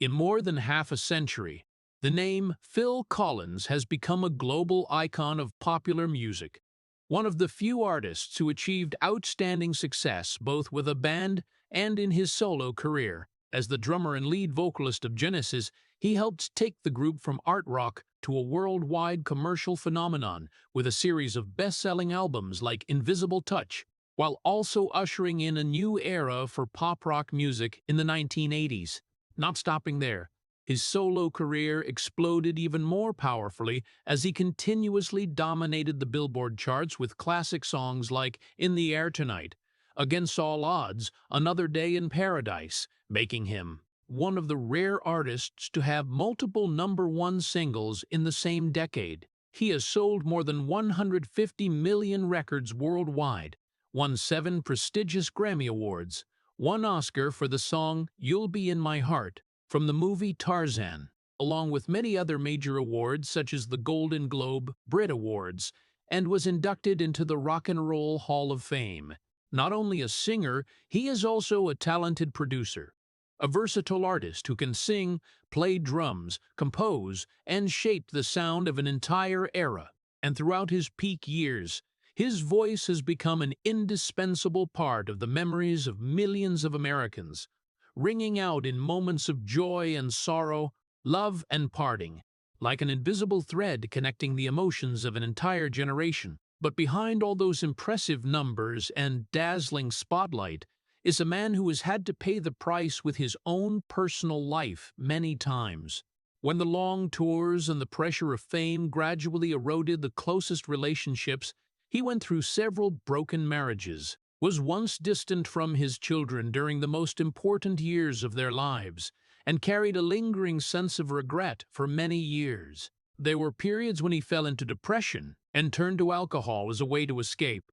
In more than half a century, the name Phil Collins has become a global icon of popular music, one of the few artists who achieved outstanding success both with a band and in his solo career. As the drummer and lead vocalist of Genesis, he helped take the group from art rock to a worldwide commercial phenomenon with a series of best-selling albums like Invisible Touch, while also ushering in a new era for pop rock music in the 1980s. Not stopping there, his solo career exploded even more powerfully as he continuously dominated the Billboard charts with classic songs like In the Air Tonight, Against All Odds, Another Day in Paradise, making him one of the rare artists to have multiple #1 singles in the same decade. He has sold more than 150 million records worldwide, won 7 prestigious Grammy Awards, won Oscar for the song You'll Be in My Heart from the movie Tarzan, along with many other major awards such as the Golden Globe, Brit Awards, and was inducted into the Rock and Roll Hall of Fame. Not only a singer, he is also a talented producer, a versatile artist who can sing, play drums, compose, and shape the sound of an entire era. And throughout his peak years, his voice has become an indispensable part of the memories of millions of Americans, ringing out in moments of joy and sorrow, love and parting, like an invisible thread connecting the emotions of an entire generation. But behind all those impressive numbers and dazzling spotlight is a man who has had to pay the price with his own personal life many times. When the long tours and the pressure of fame gradually eroded the closest relationships, he went through several broken marriages, was once distant from his children during the most important years of their lives, and carried a lingering sense of regret for many years. There were periods when he fell into depression and turned to alcohol as a way to escape,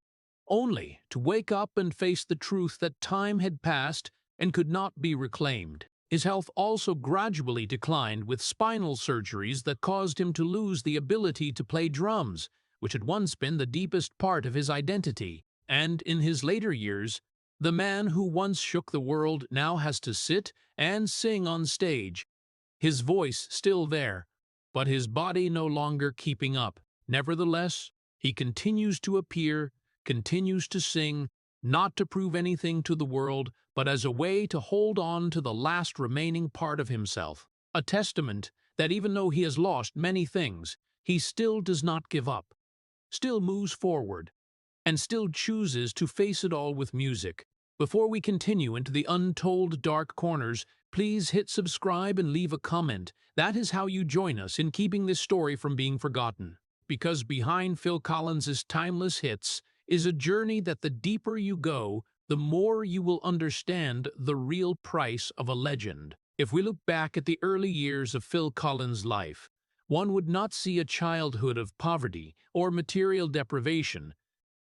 only to wake up and face the truth that time had passed and could not be reclaimed. His health also gradually declined with spinal surgeries that caused him to lose the ability to play drums, which had once been the deepest part of his identity. And in his later years, the man who once shook the world now has to sit and sing on stage, his voice still there, but his body no longer keeping up. Nevertheless, he continues to appear, continues to sing, not to prove anything to the world, but as a way to hold on to the last remaining part of himself. A testament that even though he has lost many things, he still does not give up, still moves forward, and still chooses to face it all with music. Before we continue into the untold dark corners, please hit subscribe and leave a comment. That is how you join us in keeping this story from being forgotten. Because behind Phil Collins's timeless hits is a journey that the deeper you go, the more you will understand the real price of a legend. If we look back at the early years of Phil Collins' life, one would not see a childhood of poverty or material deprivation,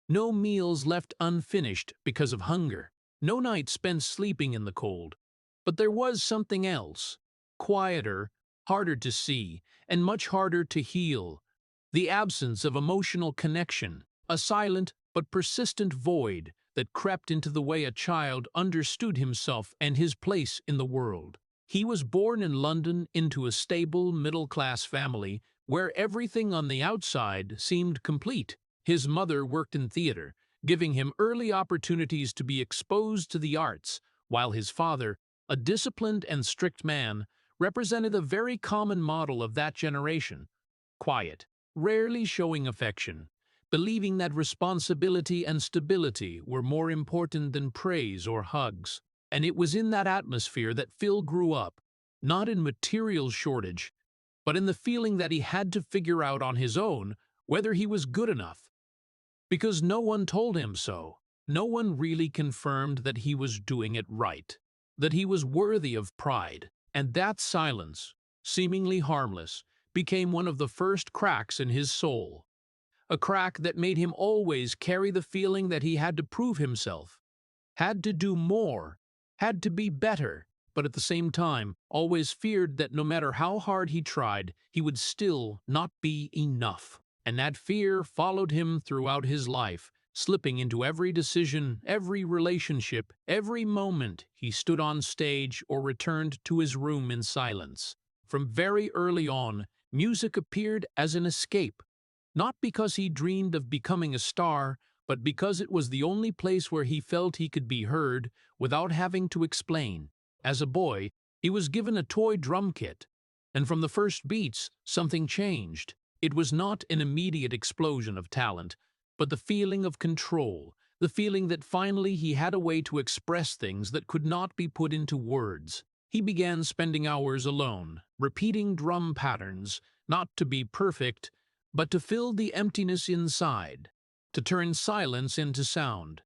no meals left unfinished because of hunger, no nights spent sleeping in the cold. But there was something else, quieter, harder to see, and much harder to heal. The absence of emotional connection, a silent but persistent void that crept into the way a child understood himself and his place in the world. He was born in London into a stable, middle-class family where everything on the outside seemed complete. His mother worked in theater, giving him early opportunities to be exposed to the arts, while his father, a disciplined and strict man, represented a very common model of that generation: quiet, rarely showing affection, believing that responsibility and stability were more important than praise or hugs. And it was in that atmosphere that Phil grew up, not in material shortage, but in the feeling that he had to figure out on his own whether he was good enough. Because no one told him so. No one really confirmed that he was doing it right, that he was worthy of pride. And that silence, seemingly harmless, became one of the first cracks in his soul. A crack that made him always carry the feeling that he had to prove himself, had to do more, had to be better, but at the same time always feared that no matter how hard he tried, he would still not be enough. And that fear followed him throughout his life, slipping into every decision, every relationship, every moment he stood on stage or returned to his room in silence. From very early on, music appeared as an escape, not because he dreamed of becoming a star, but because it was the only place where he felt he could be heard without having to explain. As a boy, he was given a toy drum kit, and from the first beats, something changed. It was not an immediate explosion of talent, but the feeling of control, the feeling that finally he had a way to express things that could not be put into words. He began spending hours alone, repeating drum patterns, not to be perfect, but to fill the emptiness inside, to turn silence into sound,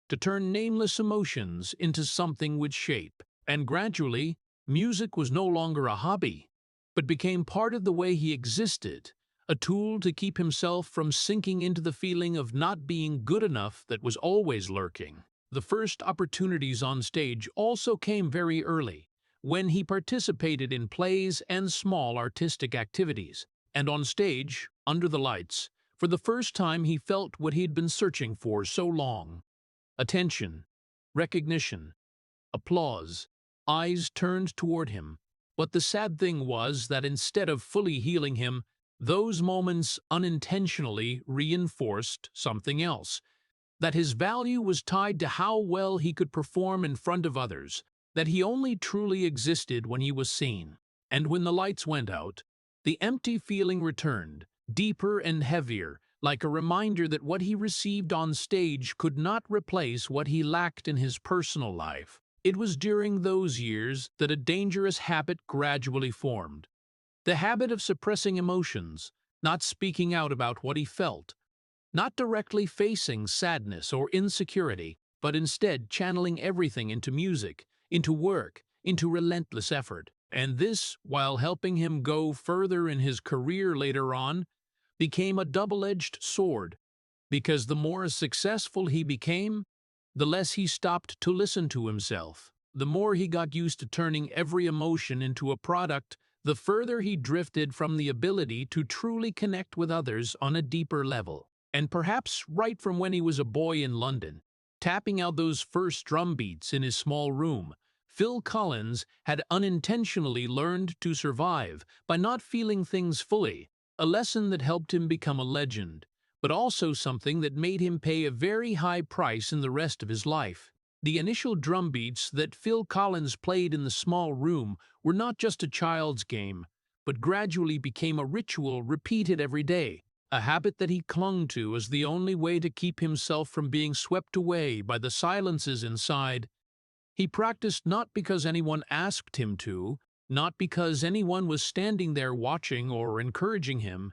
to turn nameless emotions into something with shape. And gradually, music was no longer a hobby, but became part of the way he existed, a tool to keep himself from sinking into the feeling of not being good enough that was always lurking. The first opportunities on stage also came very early, when he participated in plays and small artistic activities. And on stage, under the lights, for the first time he felt what he'd been searching for so long. Attention, recognition, applause, eyes turned toward him. But the sad thing was that instead of fully healing him, those moments unintentionally reinforced something else. That his value was tied to how well he could perform in front of others, that he only truly existed when he was seen. And when the lights went out, the empty feeling returned, deeper and heavier, like a reminder that what he received on stage could not replace what he lacked in his personal life. It was during those years that a dangerous habit gradually formed. The habit of suppressing emotions, not speaking out about what he felt, not directly facing sadness or insecurity, but instead channeling everything into music, into work, into relentless effort. And this, while helping him go further in his career later on, became a double-edged sword, because the more successful he became, the less he stopped to listen to himself. The more he got used to turning every emotion into a product, the further he drifted from the ability to truly connect with others on a deeper level. And perhaps right from when he was a boy in London, tapping out those first drum beats in his small room, Phil Collins had unintentionally learned to survive by not feeling things fully, a lesson that helped him become a legend, but also something that made him pay a very high price in the rest of his life. The initial drum beats that Phil Collins played in the small room were not just a child's game, but gradually became a ritual repeated every day, a habit that he clung to as the only way to keep himself from being swept away by the silences inside. He practiced not because anyone asked him to, not because anyone was standing there watching or encouraging him,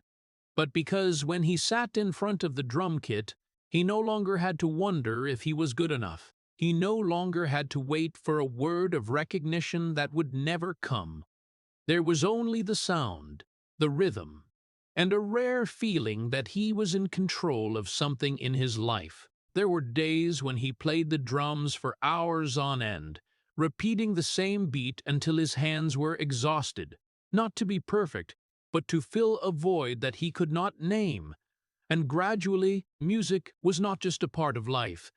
but because when he sat in front of the drum kit, he no longer had to wonder if he was good enough. He no longer had to wait for a word of recognition that would never come. There was only the sound, the rhythm, and a rare feeling that he was in control of something in his life. There were days when he played the drums for hours on end, repeating the same beat until his hands were exhausted, not to be perfect, but to fill a void that he could not name. And gradually, music was not just a part of life.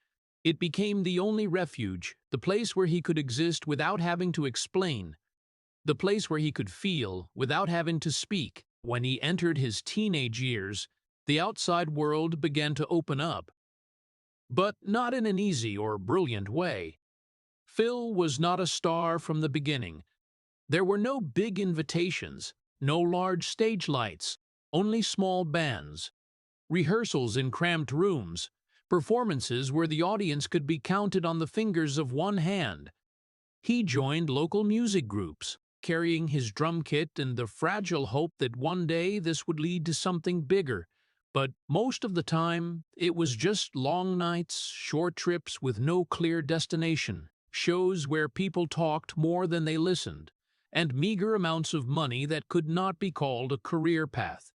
It became the only refuge, the place where he could exist without having to explain, the place where he could feel without having to speak. When he entered his teenage years, the outside world began to open up, but not in an easy or brilliant way. Phil was not a star from the beginning. There were no big invitations, no large stage lights, only small bands, rehearsals in cramped rooms, performances where the audience could be counted on the fingers of one hand. He joined local music groups, carrying his drum kit and the fragile hope that one day this would lead to something bigger. But most of the time, it was just long nights, short trips with no clear destination, shows where people talked more than they listened, and meager amounts of money that could not be called a career path.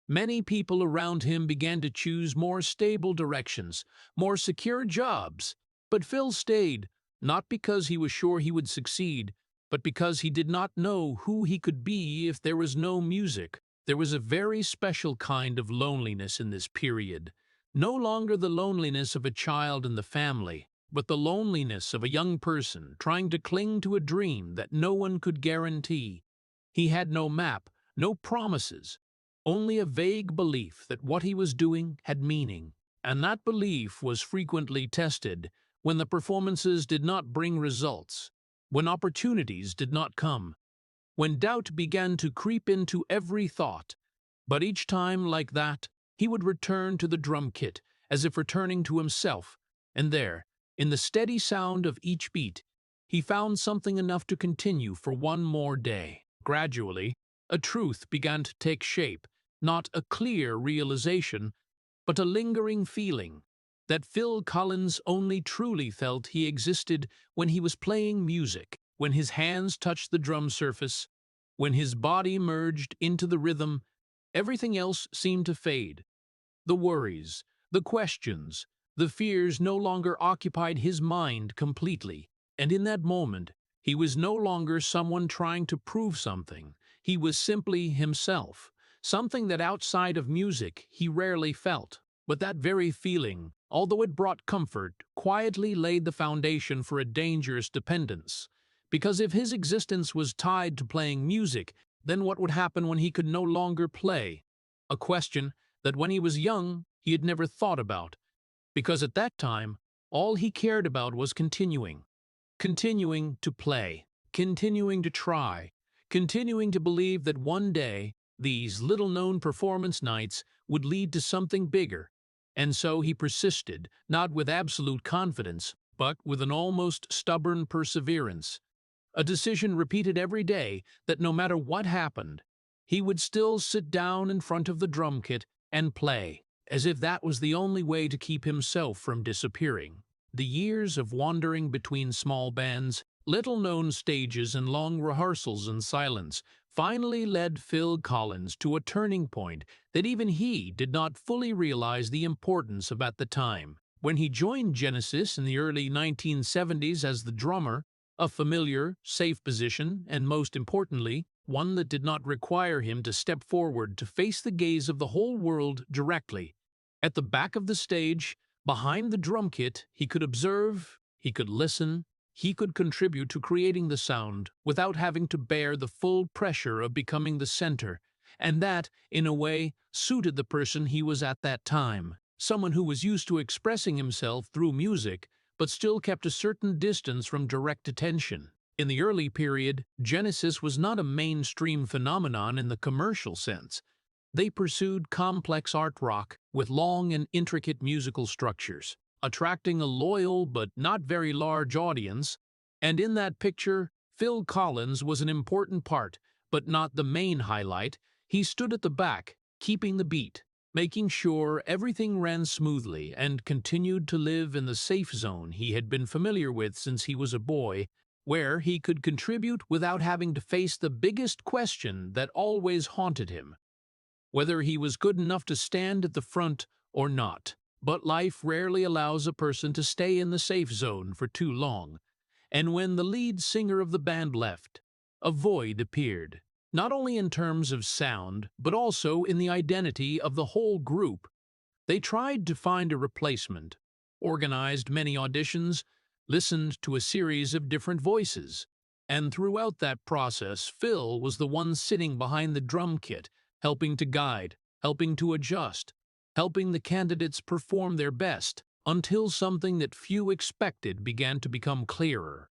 Many people around him began to choose more stable directions, more secure jobs, but Phil stayed, not because he was sure he would succeed, but because he did not know who he could be if there was no music. There was a very special kind of loneliness in this period, No longer the loneliness of a child in the family, but the loneliness of a young person trying to cling to a dream that no one could guarantee. He had no map, no promises, only a vague belief that what he was doing had meaning, and that belief was frequently tested when the performances did not bring results, when opportunities did not come, when doubt began to creep into every thought. But each time like that, he would return to the drum kit, as if returning to himself, and there, in the steady sound of each beat, he found something enough to continue for one more day. Gradually, a truth began to take shape, not a clear realization, but a lingering feeling that Phil Collins only truly felt he existed when he was playing music, when his hands touched the drum surface, when his body merged into the rhythm. Everything else seemed to fade. The worries, the questions, the fears no longer occupied his mind completely, and in that moment, he was no longer someone trying to prove something. He was simply himself, something that outside of music he rarely felt. But that very feeling, although it brought comfort, quietly laid the foundation for a dangerous dependence. Because if his existence was tied to playing music, then what would happen when he could no longer play? A question that when he was young he had never thought about, because at that time all he cared about was continuing to play, continuing to try, continuing to believe that one day these little-known performance nights would lead to something bigger. And so he persisted, not with absolute confidence, but with an almost stubborn perseverance. A decision repeated every day that no matter what happened, he would still sit down in front of the drum kit and play, as if that was the only way to keep himself from disappearing. The years of wandering between small bands, little-known stages and long rehearsals in silence finally led Phil Collins to a turning point that even he did not fully realize the importance of at the time. When he joined Genesis in the early 1970s as the drummer, a familiar, safe position, and most importantly, one that did not require him to step forward to face the gaze of the whole world directly. At the back of the stage, behind the drum kit, he could observe, he could listen, he could contribute to creating the sound without having to bear the full pressure of becoming the center, and that, in a way, suited the person he was at that time, someone who was used to expressing himself through music, but still kept a certain distance from direct attention. In the early period, Genesis was not a mainstream phenomenon in the commercial sense. They pursued complex art rock with long and intricate musical structures, attracting a loyal but not very large audience, and in that picture, Phil Collins was an important part, but not the main highlight. He stood at the back, keeping the beat, making sure everything ran smoothly, and continued to live in the safe zone he had been familiar with since he was a boy, where he could contribute without having to face the biggest question that always haunted him: whether he was good enough to stand at the front or not. But life rarely allows a person to stay in the safe zone for too long, and when the lead singer of the band left, a void appeared, not only in terms of sound, but also in the identity of the whole group. They tried to find a replacement, organized many auditions, listened to a series of different voices, and throughout that process, Phil was the one sitting behind the drum kit, helping to guide, helping to adjust, helping the candidates perform their best, until something that few expected began to become clearer.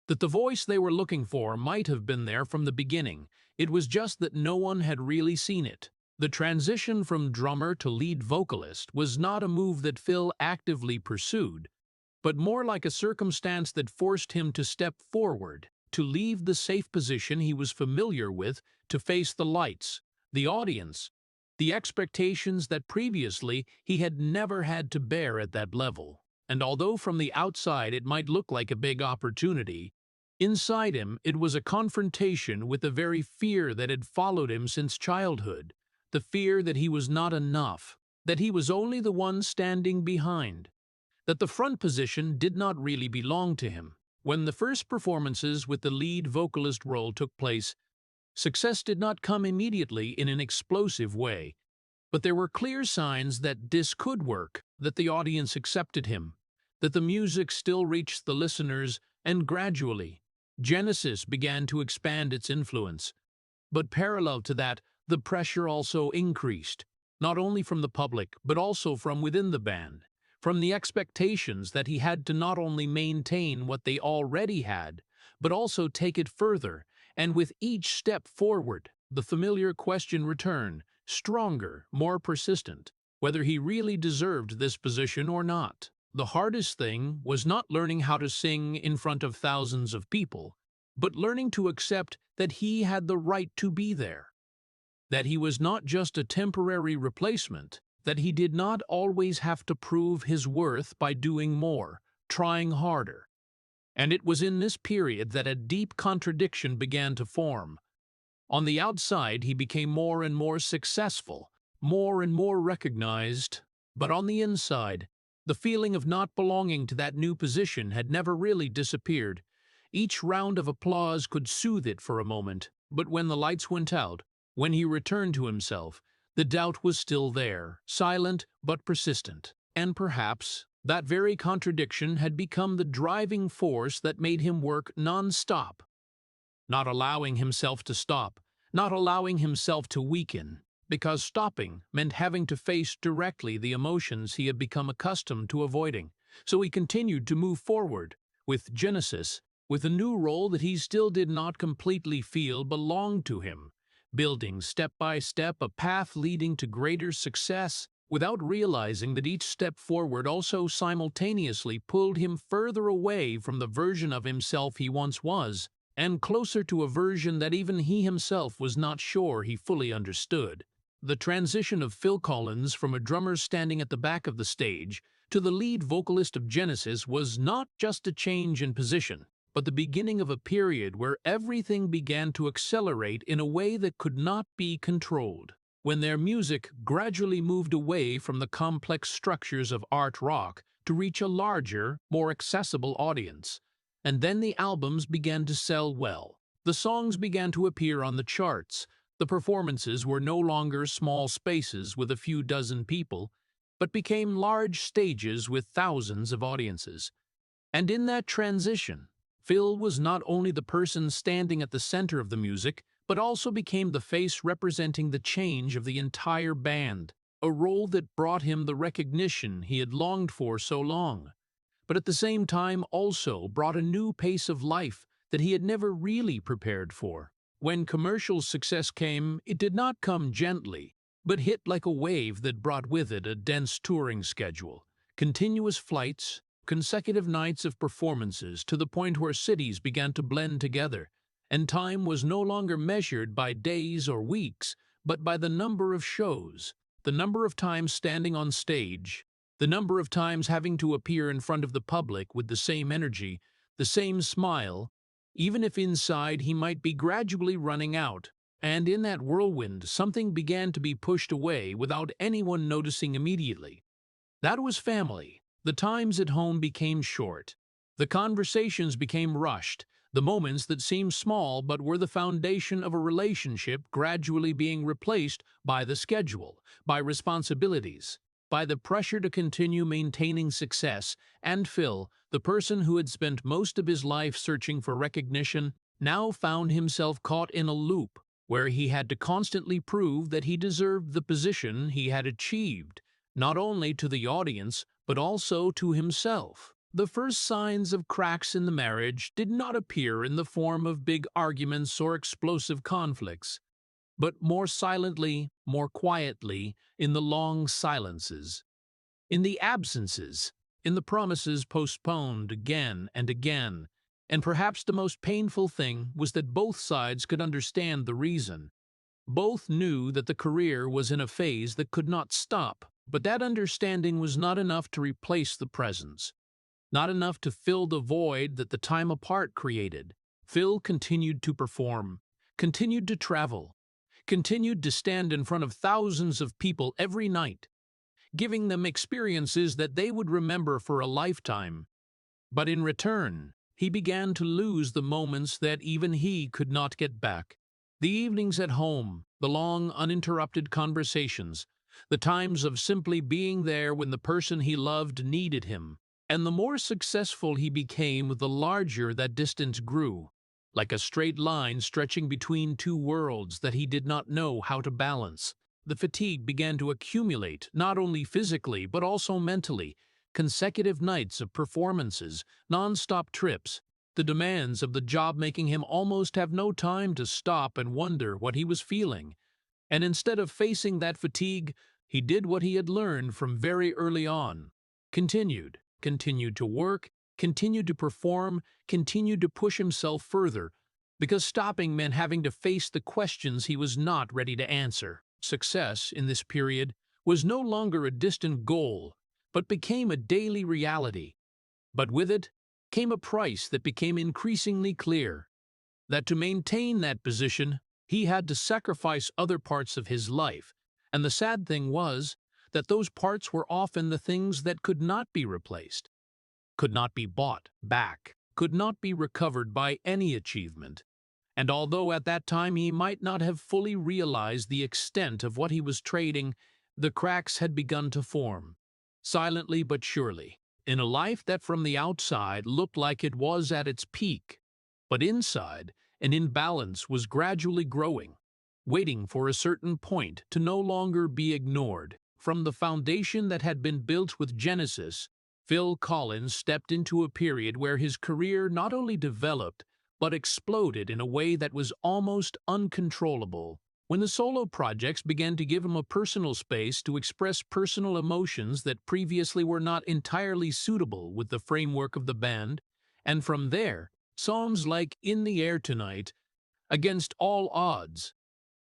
That the voice they were looking for might have been there from the beginning, it was just that no one had really seen it. The transition from drummer to lead vocalist was not a move that Phil actively pursued, but more like a circumstance that forced him to step forward, to leave the safe position he was familiar with, to face the lights, the audience, the expectations that previously he had never had to bear at that level. And although from the outside it might look like a big opportunity, inside him it was a confrontation with the very fear that had followed him since childhood, the fear that he was not enough, that he was only the one standing behind, that the front position did not really belong to him. When the first performances with the lead vocalist role took place, success did not come immediately in an explosive way. But there were clear signs that this could work, that the audience accepted him, that the music still reached the listeners, and gradually, Genesis began to expand its influence. But parallel to that, the pressure also increased, not only from the public, but also from within the band, from the expectations that he had to not only maintain what they already had, but also take it further, and with each step forward, the familiar question returned, stronger, more persistent, whether he really deserved this position or not. The hardest thing was not learning how to sing in front of thousands of people, but learning to accept that he had the right to be there, that he was not just a temporary replacement, that he did not always have to prove his worth by doing more, trying harder. And it was in this period that a deep contradiction began to form. On the outside, he became more and more successful, more and more recognized, but on the inside, the feeling of not belonging to that new position had never really disappeared. Each round of applause could soothe it for a moment, but when the lights went out, when he returned to himself, the doubt was still there, silent but persistent. And perhaps that very contradiction had become the driving force that made him work non-stop, not allowing himself to stop, not allowing himself to weaken, because stopping meant having to face directly the emotions he had become accustomed to avoiding. So he continued to move forward, with Genesis, with a new role that he still did not completely feel belonged to him, building step by step a path leading to greater success, without realizing that each step forward also simultaneously pulled him further away from the version of himself he once was, and closer to a version that even he himself was not sure he fully understood. The transition of Phil Collins from a drummer standing at the back of the stage to the lead vocalist of Genesis was not just a change in position, but the beginning of a period where everything began to accelerate in a way that could not be controlled. When their music gradually moved away from the complex structures of art rock to reach a larger, more accessible audience. And then the albums began to sell well. The songs began to appear on the charts. The performances were no longer small spaces with a few dozen people, but became large stages with thousands of audiences. And in that transition, Phil was not only the person standing at the center of the music, but also became the face representing the change of the entire band, a role that brought him the recognition he had longed for so long, but at the same time also brought a new pace of life that he had never really prepared for. When commercial success came, it did not come gently, but hit like a wave that brought with it a dense touring schedule, continuous flights, consecutive nights of performances to the point where cities began to blend together, and time was no longer measured by days or weeks, but by the number of shows, the number of times standing on stage, the number of times having to appear in front of the public with the same energy, the same smile, even if inside he might be gradually running out. And in that whirlwind, something began to be pushed away without anyone noticing immediately. That was family. The times at home became short. The conversations became rushed. The moments that seemed small but were the foundation of a relationship gradually being replaced by the schedule, by responsibilities, by the pressure to continue maintaining success. And Phil, the person who had spent most of his life searching for recognition, now found himself caught in a loop where he had to constantly prove that he deserved the position he had achieved, not only to the audience, but also to himself. The first signs of cracks in the marriage did not appear in the form of big arguments or explosive conflicts, but more silently, more quietly, in the long silences, in the absences, in the promises postponed again and again. And perhaps the most painful thing was that both sides could understand the reason. Both knew that the career was in a phase that could not stop, but that understanding was not enough to replace the presence, not enough to fill the void that the time apart created. Phil continued to perform, continued to travel, continued to stand in front of thousands of people every night, giving them experiences that they would remember for a lifetime. But in return, he began to lose the moments that even he could not get back. The evenings at home, the long, uninterrupted conversations, the times of simply being there when the person he loved needed him. And the more successful he became, the larger that distance grew, like a straight line stretching between two worlds that he did not know how to balance. The fatigue began to accumulate, not only physically but also mentally. Consecutive nights of performances, non-stop trips, the demands of the job making him almost have no time to stop and wonder what he was feeling. And instead of facing that fatigue, he did what he had learned from very early on. Continued to work, continued to perform, continued to push himself further, because stopping meant having to face the questions he was not ready to answer. Success, in this period, was no longer a distant goal, but became a daily reality. But with it came a price that became increasingly clear, that to maintain that position, he had to sacrifice other parts of his life, and the sad thing was that those parts were often the things that could not be replaced, could not be bought back, could not be recovered by any achievement. And although at that time he might not have fully realized the extent of what he was trading, the cracks had begun to form, silently but surely, in a life that from the outside looked like it was at its peak. But inside, an imbalance was gradually growing, waiting for a certain point to no longer be ignored. From the foundation that had been built with Genesis, Phil Collins stepped into a period where his career not only developed, but exploded in a way that was almost uncontrollable. When the solo projects began to give him a personal space to express personal emotions that previously were not entirely suitable with the framework of the band, and from there, songs like In the Air Tonight, Against All Odds,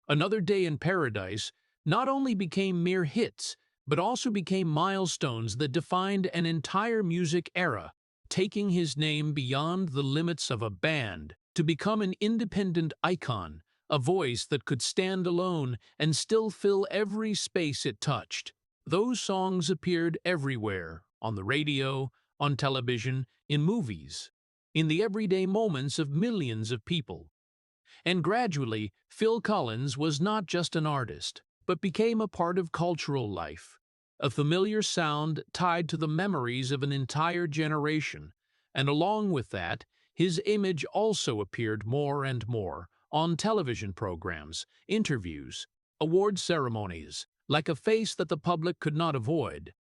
Another Day in Paradise, not only became mere hits, but also became milestones that defined an entire music era, taking his name beyond the limits of a band to become an independent icon, a voice that could stand alone and still fill every space it touched. Those songs appeared everywhere, on the radio, on television, in movies, in the everyday moments of millions of people. And gradually, Phil Collins was not just an artist, but became a part of cultural life, a familiar sound tied to the memories of an entire generation. And along with that, his image also appeared more and more on television programs, interviews, award ceremonies, like a face that the public could not avoid,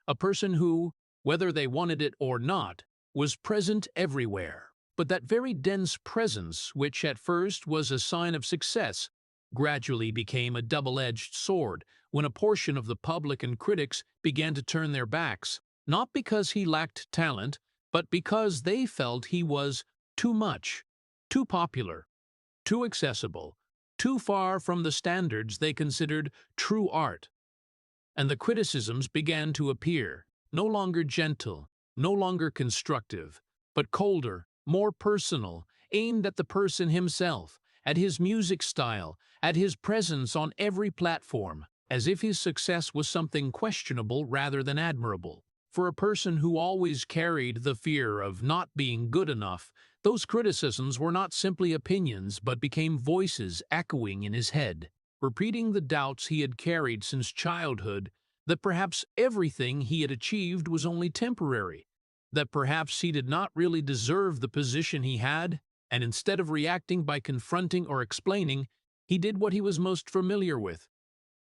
a person who, whether they wanted it or not, was present everywhere. But that very dense presence, which at first was a sign of success, gradually became a double-edged sword when a portion of the public and critics began to turn their backs, not because he lacked talent, but because they felt he was too much, too popular, too accessible, too far from the standards they considered true art. And the criticisms began to appear, no longer gentle, no longer constructive, but colder, more personal, aimed at the person himself, at his music style, at his presence on every platform, as if his success was something questionable rather than admirable. For a person who always carried the fear of not being good enough, those criticisms were not simply opinions but became voices echoing in his head, repeating the doubts he had carried since childhood, that perhaps everything he had achieved was only temporary, that perhaps he did not really deserve the position he had, and instead of reacting by confronting or explaining, he did what he was most familiar with,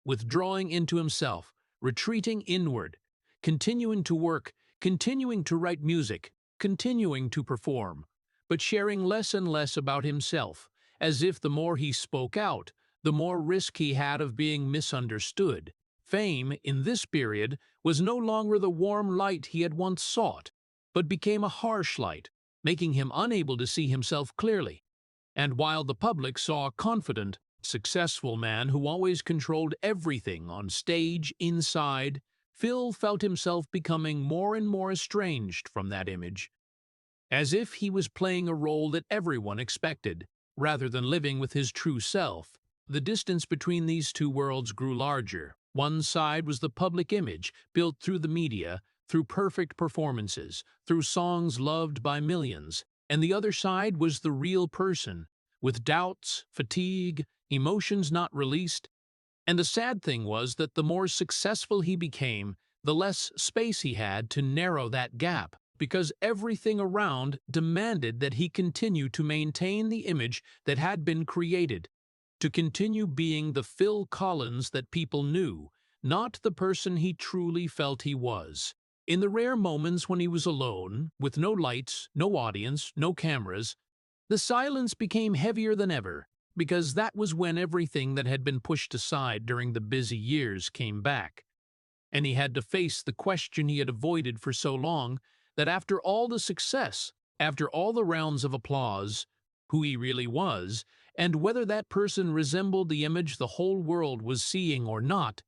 withdrawing into himself, retreating inward, continuing to work, continuing to write music, continuing to perform, but sharing less and less about himself, as if the more he spoke out, the more risk he had of being misunderstood. Fame, in this period, was no longer the warm light he had once sought, but became a harsh light, making him unable to see himself clearly. And while the public saw a confident, successful man who always controlled everything on stage, inside, Phil felt himself becoming more and more estranged from that image, as if he was playing a role that everyone expected, rather than living with his true self. The distance between these two worlds grew larger. One side was the public image, built through the media, through perfect performances, through songs loved by millions, and the other side was the real person, with doubts, fatigue, emotions not released, And the sad thing was that the more successful he became, the less space he had to narrow that gap, because everything around demanded that he continue to maintain the image that had been created, to continue being the Phil Collins that people knew, not the person he truly felt he was. In the rare moments when he was alone, with no lights, no audience, no cameras, the silence became heavier than ever, because that was when everything that had been pushed aside during the busy years came back. And he had to face the question he had avoided for so long, that after all the success, after all the rounds of applause, who he really was, and whether that person resembled the image the whole world was seeing or not,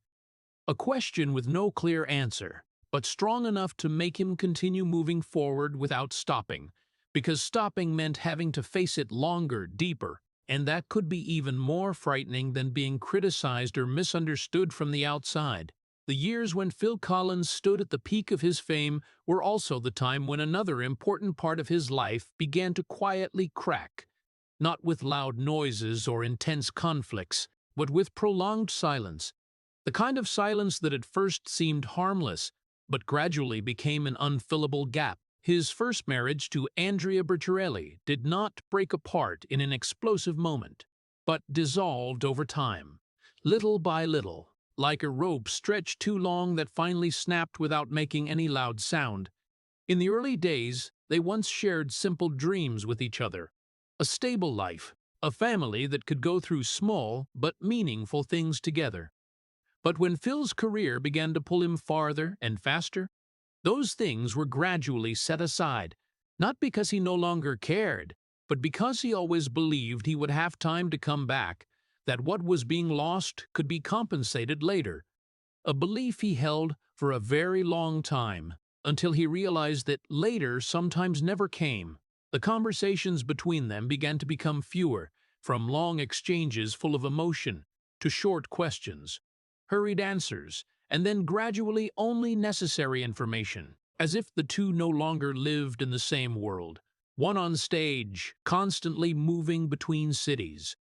a question with no clear answer, but strong enough to make him continue moving forward without stopping, because stopping meant having to face it longer, deeper, and that could be even more frightening than being criticized or misunderstood from the outside. The years when Phil Collins stood at the peak of his fame were also the time when another important part of his life began to quietly crack, not with loud noises or intense conflicts, but with prolonged silence, the kind of silence that at first seemed harmless, but gradually became an unfillable gap. His first marriage to Andrea Bertarelli did not break apart in an explosive moment, but dissolved over time, little by little, like a rope stretched too long that finally snapped without making any loud sound. In the early days, they once shared simple dreams with each other, a stable life, a family that could go through small but meaningful things together. But when Phil's career began to pull him farther and faster, those things were gradually set aside, not because he no longer cared, but because he always believed he would have time to come back, that what was being lost could be compensated later, a belief he held for a very long time, until he realized that later sometimes never came. The conversations between them began to become fewer, from long exchanges full of emotion to short questions, hurried answers, and then gradually only necessary information, as if the two no longer lived in the same world, one on stage, constantly moving between cities,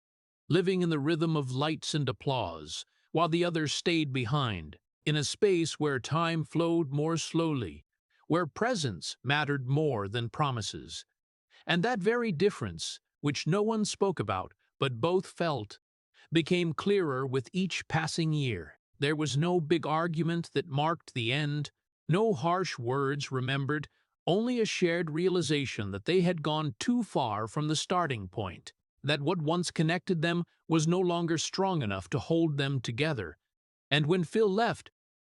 living in the rhythm of lights and applause, while the other stayed behind, in a space where time flowed more slowly, where presence mattered more than promises. And that very difference, which no one spoke about, but both felt, became clearer with each passing year. There was no big argument that marked the end, no harsh words remembered, only a shared realization that they had gone too far from the starting point, that what once connected them was no longer strong enough to hold them together. And when Phil left,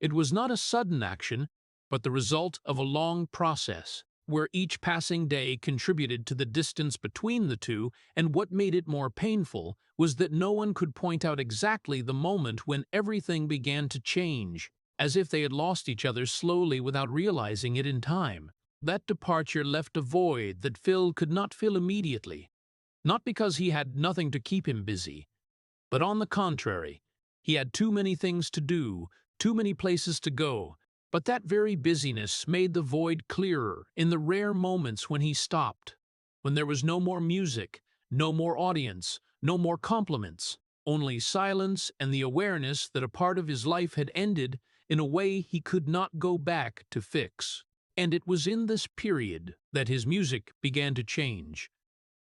it was not a sudden action, but the result of a long process, where each passing day contributed to the distance between the two, and what made it more painful was that no one could point out exactly the moment when everything began to change, as if they had lost each other slowly without realizing it in time. That departure left a void that Phil could not fill immediately, not because he had nothing to keep him busy, but on the contrary, he had too many things to do, too many places to go. But that very busyness made the void clearer in the rare moments when he stopped, when there was no more music, no more audience, no more compliments, only silence and the awareness that a part of his life had ended in a way he could not go back to fix. And it was in this period that his music began to change,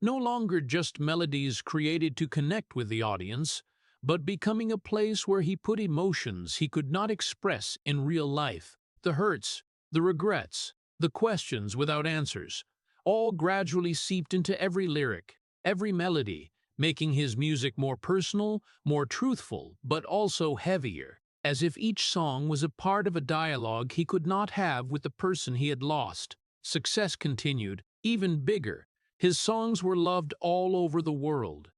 no longer just melodies created to connect with the audience, but becoming a place where he put emotions he could not express in real life. The hurts, the regrets, the questions without answers, all gradually seeped into every lyric, every melody, making his music more personal, more truthful, but also heavier, as if each song was a part of a dialogue he could not have with the person he had lost. Success continued, even bigger. His songs were loved all over the world.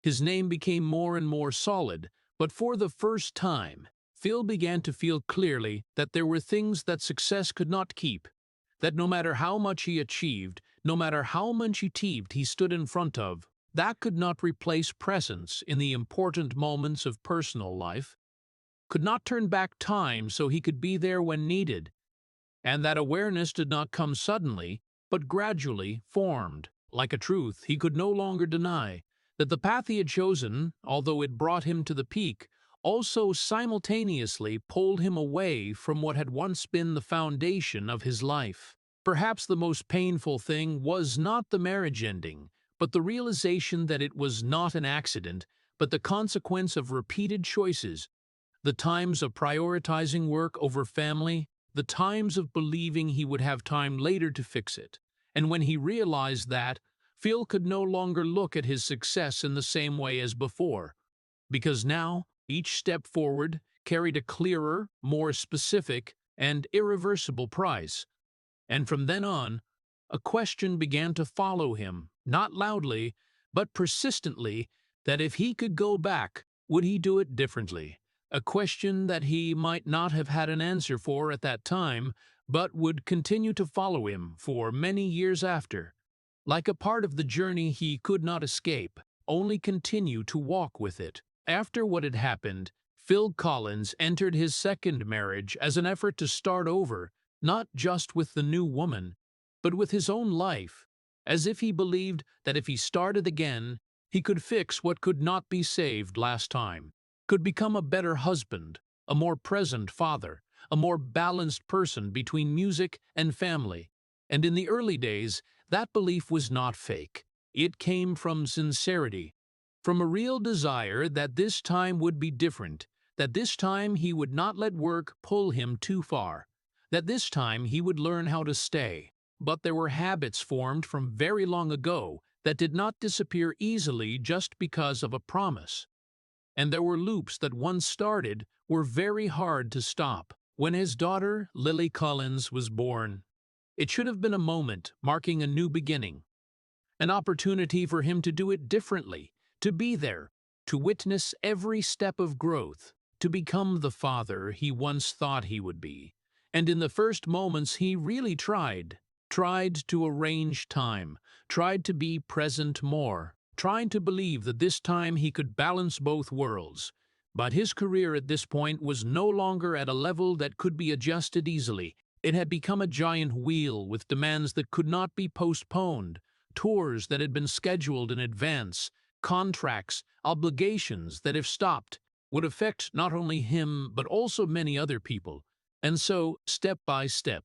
His name became more and more solid, but for the first time, Phil began to feel clearly that there were things that success could not keep, that no matter how much he achieved, no matter how much he stood in front of, that could not replace presence in the important moments of personal life, could not turn back time so he could be there when needed. And that awareness did not come suddenly, but gradually formed, like a truth he could no longer deny, that the path he had chosen, although it brought him to the peak, also simultaneously pulled him away from what had once been the foundation of his life. Perhaps the most painful thing was not the marriage ending, but the realization that it was not an accident, but the consequence of repeated choices, the times of prioritizing work over family, the times of believing he would have time later to fix it. And when he realized that, Phil could no longer look at his success in the same way as before, because now each step forward carried a clearer, more specific, and irreversible prize. And from then on, a question began to follow him, not loudly, but persistently, that if he could go back, would he do it differently? A question that he might not have had an answer for at that time, but would continue to follow him for many years after. Like a part of the journey he could not escape, only continue to walk with it. After what had happened, Phil Collins entered his second marriage as an effort to start over, not just with the new woman, but with his own life, as if he believed that if he started again, he could fix what could not be saved last time, could become a better husband, a more present father, a more balanced person between music and family. And in the early days, that belief was not fake. It came from sincerity, from a real desire that this time would be different, that this time he would not let work pull him too far, that this time he would learn how to stay. But there were habits formed from very long ago that did not disappear easily just because of a promise. And there were loops that once started were very hard to stop. When his daughter, Lily Collins, was born, it should have been a moment marking a new beginning, an opportunity for him to do it differently, to be there, to witness every step of growth, to become the father he once thought he would be. And in the first moments he really tried to arrange time, tried to be present more, tried to believe that this time he could balance both worlds. But his career at this point was no longer at a level that could be adjusted easily. It had become a giant wheel with demands that could not be postponed, tours that had been scheduled in advance, contracts, obligations that if stopped would affect not only him but also many other people. And so, step by step,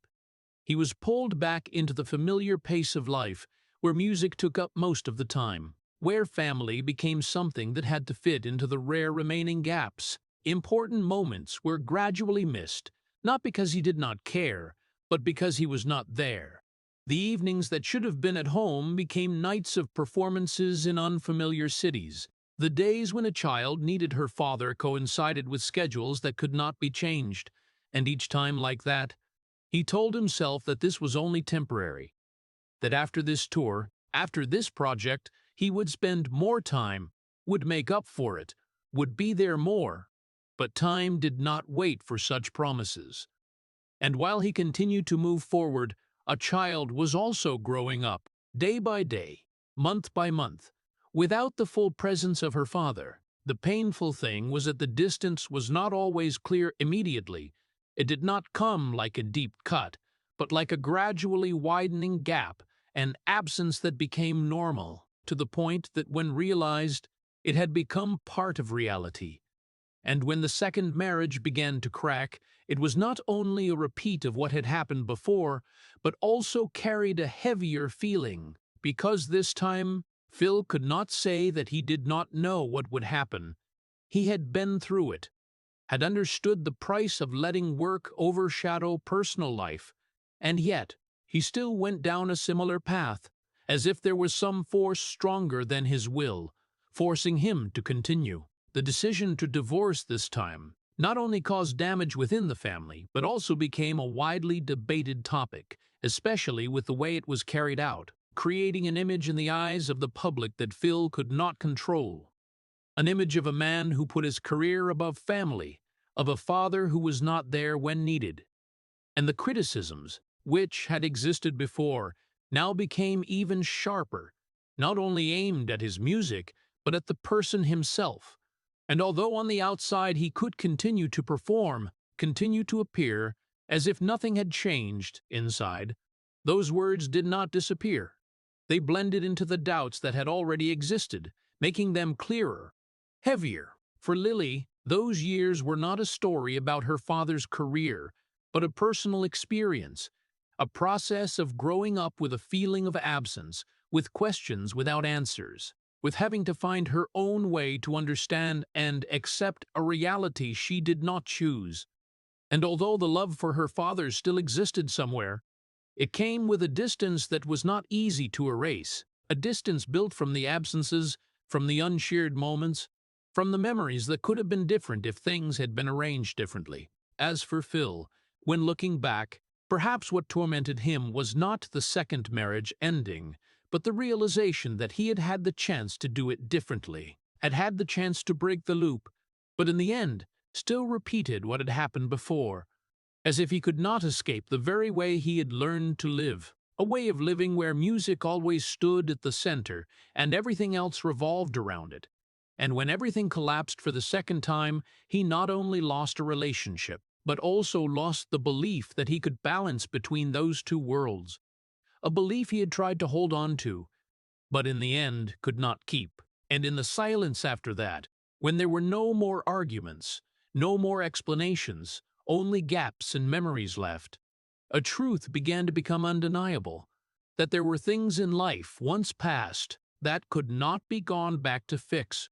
he was pulled back into the familiar pace of life, where music took up most of the time, where family became something that had to fit into the rare remaining gaps. Important moments were gradually missed, not because he did not care, but because he was not there. The evenings that should have been at home became nights of performances in unfamiliar cities. The days when a child needed her father coincided with schedules that could not be changed, and each time like that, he told himself that this was only temporary, that after this tour, after this project, he would spend more time, would make up for it, would be there more. But time did not wait for such promises. And while he continued to move forward, a child was also growing up, day by day, month by month, without the full presence of her father. The painful thing was that the distance was not always clear immediately. It did not come like a deep cut, but like a gradually widening gap, an absence that became normal, to the point that when realized, it had become part of reality. And when the second marriage began to crack, it was not only a repeat of what had happened before, but also carried a heavier feeling, because this time Phil could not say that he did not know what would happen. He had been through it, had understood the price of letting work overshadow personal life, and yet he still went down a similar path, as if there was some force stronger than his will, forcing him to continue. The decision to divorce this time not only caused damage within the family, but also became a widely debated topic, especially with the way it was carried out, creating an image in the eyes of the public that Phil could not control. An image of a man who put his career above family, of a father who was not there when needed. And the criticisms, which had existed before, now became even sharper, not only aimed at his music, but at the person himself. And although on the outside he could continue to perform, continue to appear, as if nothing had changed inside, those words did not disappear. They blended into the doubts that had already existed, making them clearer, heavier. For Lily, Those years were not a story about her father's career, but a personal experience, a process of growing up with a feeling of absence, with questions without answers, with having to find her own way to understand and accept a reality she did not choose. And although the love for her father still existed somewhere, it came with a distance that was not easy to erase, a distance built from the absences, from the unshared moments, from the memories that could have been different if things had been arranged differently. As for Phil, when looking back, perhaps what tormented him was not the second marriage ending, but the realization that he had had the chance to do it differently, had had the chance to break the loop, but in the end, still repeated what had happened before, as if he could not escape the very way he had learned to live, a way of living where music always stood at the center and everything else revolved around it. And when everything collapsed for the second time, he not only lost a relationship, but also lost the belief that he could balance between those two worlds, a belief he had tried to hold on to, but in the end could not keep. And in the silence after that, when there were no more arguments, no more explanations, only gaps and memories left, a truth began to become undeniable, that there were things in life once past that could not be gone back to fix,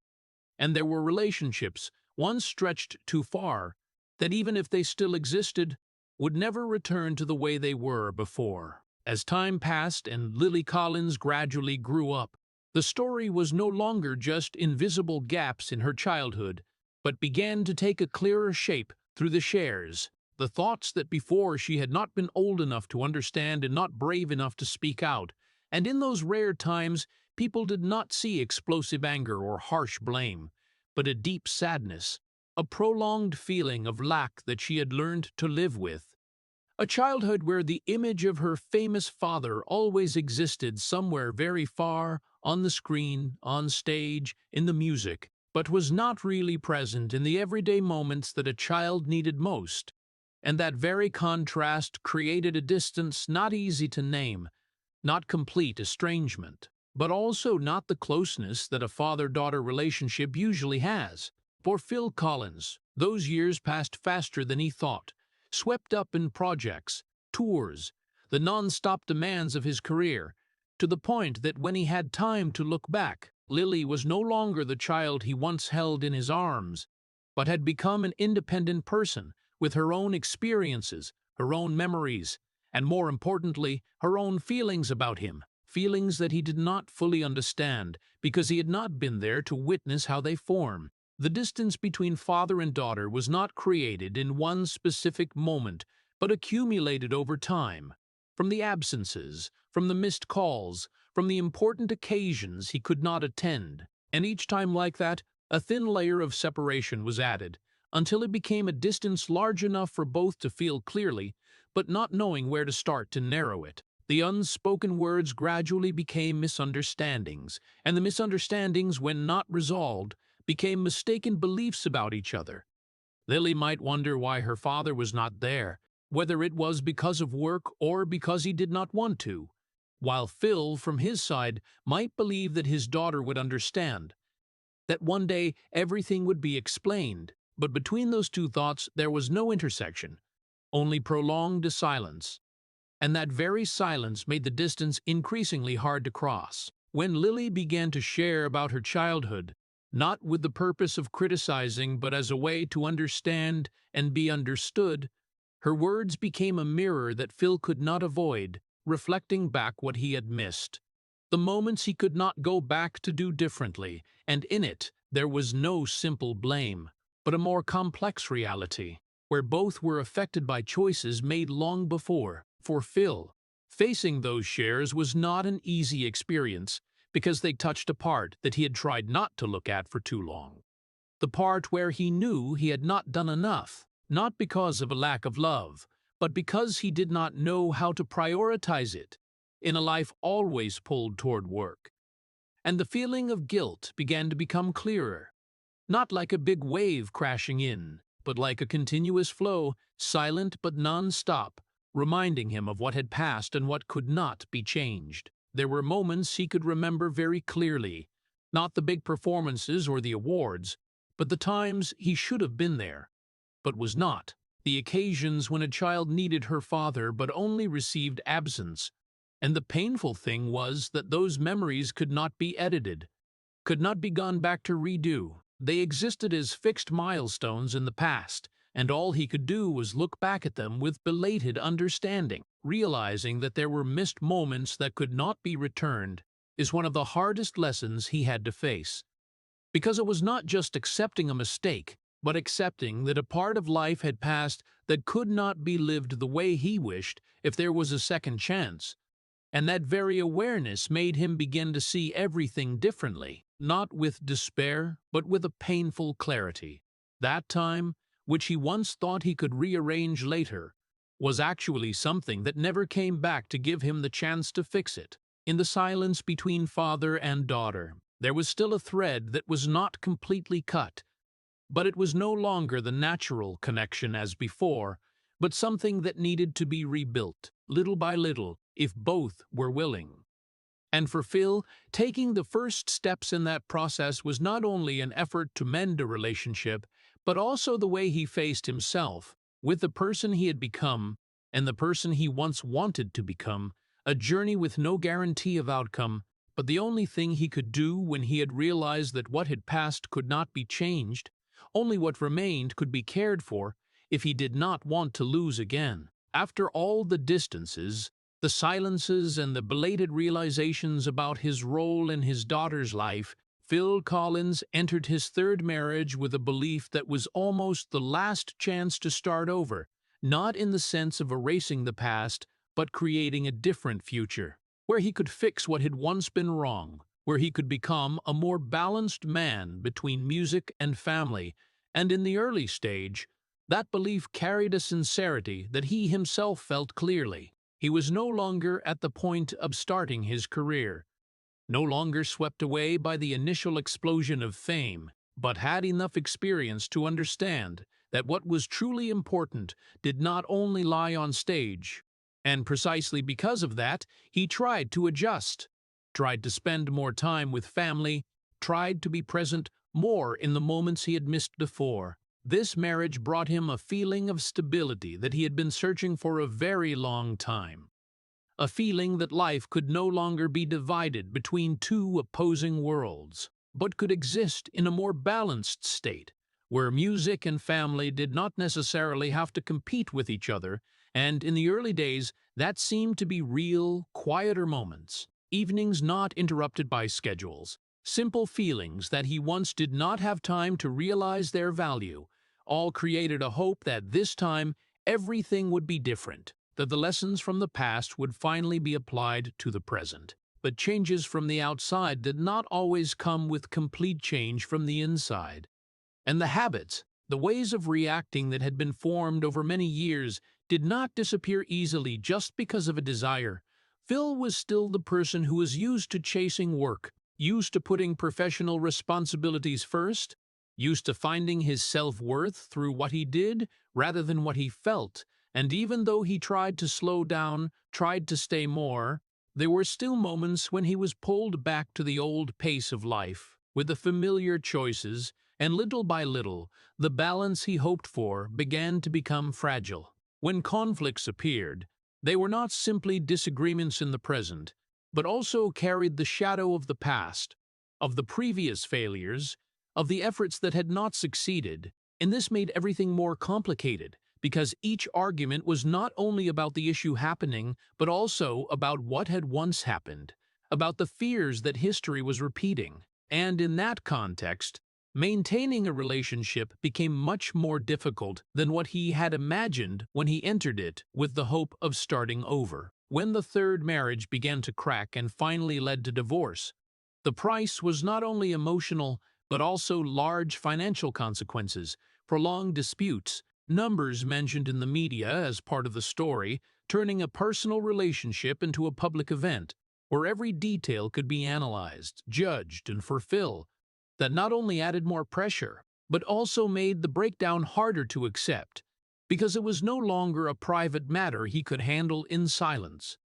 and there were relationships once stretched too far that even if they still existed, would never return to the way they were before. As time passed and Lily Collins gradually grew up, the story was no longer just invisible gaps in her childhood, but began to take a clearer shape through the shares, the thoughts that before she had not been old enough to understand and not brave enough to speak out. And in those rare times, people did not see explosive anger or harsh blame, but a deep sadness, a prolonged feeling of lack that she had learned to live with. A childhood where the image of her famous father always existed somewhere very far, on the screen, on stage, in the music, but was not really present in the everyday moments that a child needed most. And that very contrast created a distance not easy to name, not complete estrangement, but also not the closeness that a father-daughter relationship usually has. For Phil Collins, those years passed faster than he thought, swept up in projects, tours, the non-stop demands of his career, to the point that when he had time to look back, Lily was no longer the child he once held in his arms, but had become an independent person with her own experiences, her own memories, and more importantly, her own feelings about him, feelings that he did not fully understand because he had not been there to witness how they form. The distance between father and daughter was not created in one specific moment, but accumulated over time, from the absences, from the missed calls, from the important occasions he could not attend, and each time like that, a thin layer of separation was added, until it became a distance large enough for both to feel clearly, but not knowing where to start to narrow it. The unspoken words gradually became misunderstandings, and the misunderstandings, when not resolved, became mistaken beliefs about each other. Lily might wonder why her father was not there, whether it was because of work or because he did not want to, while Phil, from his side, might believe that his daughter would understand, that one day everything would be explained. But between those two thoughts there was no intersection, only prolonged silence, and that very silence made the distance increasingly hard to cross. When Lily began to share about her childhood, not with the purpose of criticizing but as a way to understand and be understood, her words became a mirror that Phil could not avoid, reflecting back what he had missed, the moments he could not go back to do differently, and in it there was no simple blame, but a more complex reality, where both were affected by choices made long before. For Phil, facing those shares was not an easy experience, because they touched a part that he had tried not to look at for too long. The part where he knew he had not done enough, not because of a lack of love, but because he did not know how to prioritize it in a life always pulled toward work. And the feeling of guilt began to become clearer, not like a big wave crashing in, but like a continuous flow, silent but non-stop, reminding him of what had passed and what could not be changed. There were moments he could remember very clearly, not the big performances or the awards, but the times he should have been there, but was not. The occasions when a child needed her father but only received absence. And the painful thing was that those memories could not be edited, could not be gone back to redo. They existed as fixed milestones in the past, and all he could do was look back at them with belated understanding. Realizing that there were missed moments that could not be returned is one of the hardest lessons he had to face. Because it was not just accepting a mistake, but accepting that a part of life had passed that could not be lived the way he wished if there was a second chance. And that very awareness made him begin to see everything differently, not with despair, but with a painful clarity. That time, which he once thought he could rearrange later, was actually something that never came back to give him the chance to fix it. In the silence between father and daughter, there was still a thread that was not completely cut, but it was no longer the natural connection as before, but something that needed to be rebuilt, little by little, if both were willing. And for Phil, taking the first steps in that process was not only an effort to mend a relationship, but also the way he faced himself, with the person he had become and the person he once wanted to become, a journey with no guarantee of outcome, but the only thing he could do when he had realized that what had passed could not be changed, only what remained could be cared for if he did not want to lose again. After all the distances, the silences and the belated realizations about his role in his daughter's life, Phil Collins entered his third marriage with a belief that was almost the last chance to start over, not in the sense of erasing the past, but creating a different future, where he could fix what had once been wrong, where he could become a more balanced man between music and family, and in the early stage, that belief carried a sincerity that he himself felt clearly. He was no longer at the point of starting his career, no longer swept away by the initial explosion of fame, but had enough experience to understand that what was truly important did not only lie on stage. And precisely because of that, he tried to adjust, tried to spend more time with family, tried to be present more in the moments he had missed before. This marriage brought him a feeling of stability that he had been searching for a very long time. A feeling that life could no longer be divided between two opposing worlds, but could exist in a more balanced state, where music and family did not necessarily have to compete with each other, and in the early days, that seemed to be real, quieter moments, evenings not interrupted by schedules, simple feelings that he once did not have time to realize their value, all created a hope that this time everything would be different, that the lessons from the past would finally be applied to the present. But changes from the outside did not always come with complete change from the inside. And the habits, the ways of reacting that had been formed over many years, did not disappear easily just because of a desire. Phil was still the person who was used to chasing work, used to putting professional responsibilities first, used to finding his self-worth through what he did rather than what he felt, and even though he tried to slow down, tried to stay more, there were still moments when he was pulled back to the old pace of life, with the familiar choices, and little by little, the balance he hoped for began to become fragile. When conflicts appeared, they were not simply disagreements in the present, but also carried the shadow of the past, of the previous failures, of the efforts that had not succeeded, and this made everything more complicated, because each argument was not only about the issue happening, but also about what had once happened, about the fears that history was repeating. And in that context, maintaining a relationship became much more difficult than what he had imagined when he entered it with the hope of starting over. When the third marriage began to crack and finally led to divorce, the price was not only emotional, but also large financial consequences, prolonged disputes, numbers mentioned in the media as part of the story, turning a personal relationship into a public event, where every detail could be analyzed, judged, and fulfilled. That not only added more pressure, but also made the breakdown harder to accept, because it was no longer a private matter he could handle in silence,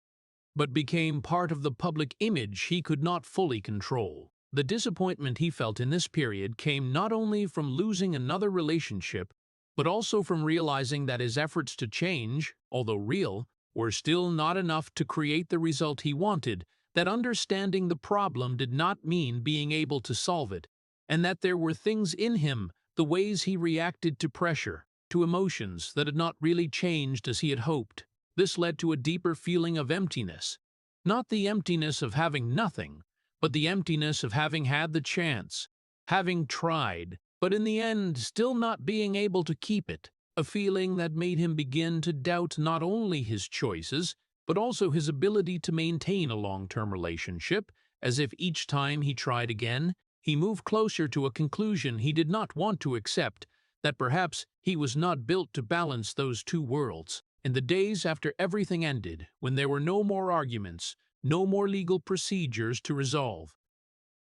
but became part of the public image he could not fully control. The disappointment he felt in this period came not only from losing another relationship, but also from realizing that his efforts to change, although real, were still not enough to create the result he wanted, that understanding the problem did not mean being able to solve it, and that there were things in him, the ways he reacted to pressure, to emotions that had not really changed as he had hoped. This led to a deeper feeling of emptiness. Not the emptiness of having nothing, but the emptiness of having had the chance, having tried, but in the end still not being able to keep it, a feeling that made him begin to doubt not only his choices, but also his ability to maintain a long-term relationship, as if each time he tried again, he moved closer to a conclusion he did not want to accept, that perhaps he was not built to balance those two worlds. In the days after everything ended, when there were no more arguments, no more legal procedures to resolve,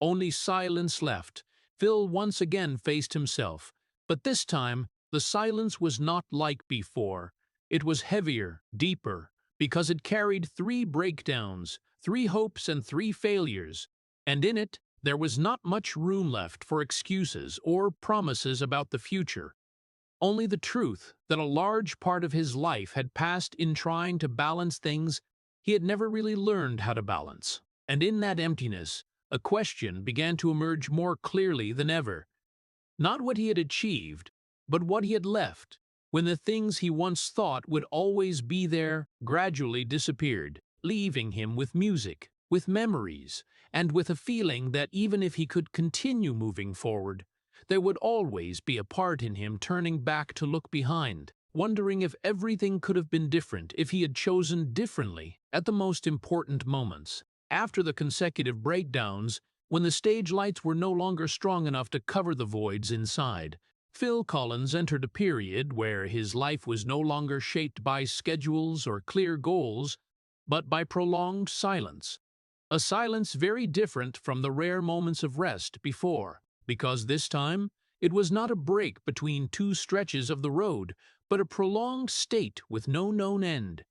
only silence left, Phil once again faced himself. But this time, the silence was not like before. It was heavier, deeper, because it carried 3 breakdowns, 3 hopes and 3 failures, and in it there was not much room left for excuses or promises about the future. Only the truth that a large part of his life had passed in trying to balance things he had never really learned how to balance. And in that emptiness, a question began to emerge more clearly than ever. Not what he had achieved, but what he had left, when the things he once thought would always be there gradually disappeared, leaving him with music, with memories, and with a feeling that even if he could continue moving forward, there would always be a part in him turning back to look behind, wondering if everything could have been different if he had chosen differently at the most important moments. After the consecutive breakdowns, when the stage lights were no longer strong enough to cover the voids inside, Phil Collins entered a period where his life was no longer shaped by schedules or clear goals, but by prolonged silence. A silence very different from the rare moments of rest before, because this time it was not a break between 2 stretches of the road, but a prolonged state with no known end.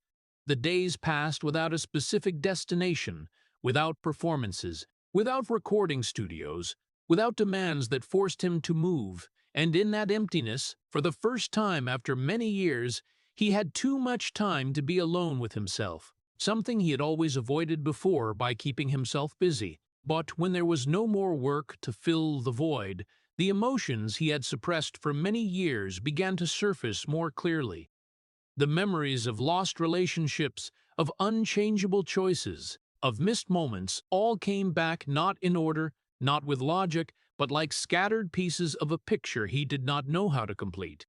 The days passed without a specific destination, without performances, without recording studios, without demands that forced him to move, and in that emptiness, for the first time after many years, he had too much time to be alone with himself, something he had always avoided before by keeping himself busy. But when there was no more work to fill the void, the emotions he had suppressed for many years began to surface more clearly. The memories of lost relationships, of unchangeable choices, of missed moments, all came back not in order, not with logic, but like scattered pieces of a picture he did not know how to complete.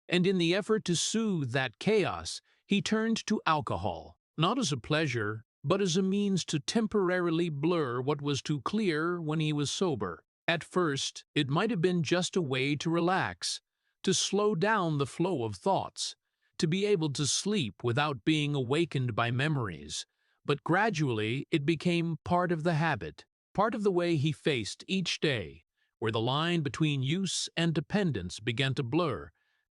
And in the effort to soothe that chaos, he turned to alcohol, not as a pleasure, but as a means to temporarily blur what was too clear when he was sober. At first, it might have been just a way to relax, to slow down the flow of thoughts, to be able to sleep without being awakened by memories. But gradually, it became part of the habit, part of the way he faced each day, where the line between use and dependence began to blur,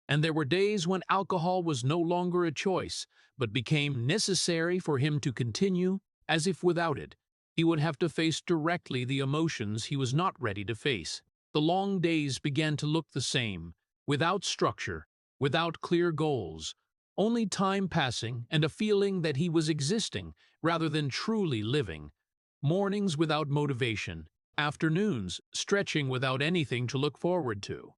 and there were days when alcohol was no longer a choice, but became necessary for him to continue, as if without it, he would have to face directly the emotions he was not ready to face. The long days began to look the same, without structure, without clear goals, only time passing and a feeling that he was existing rather than truly living. Mornings without motivation, afternoons stretching without anything to look forward to,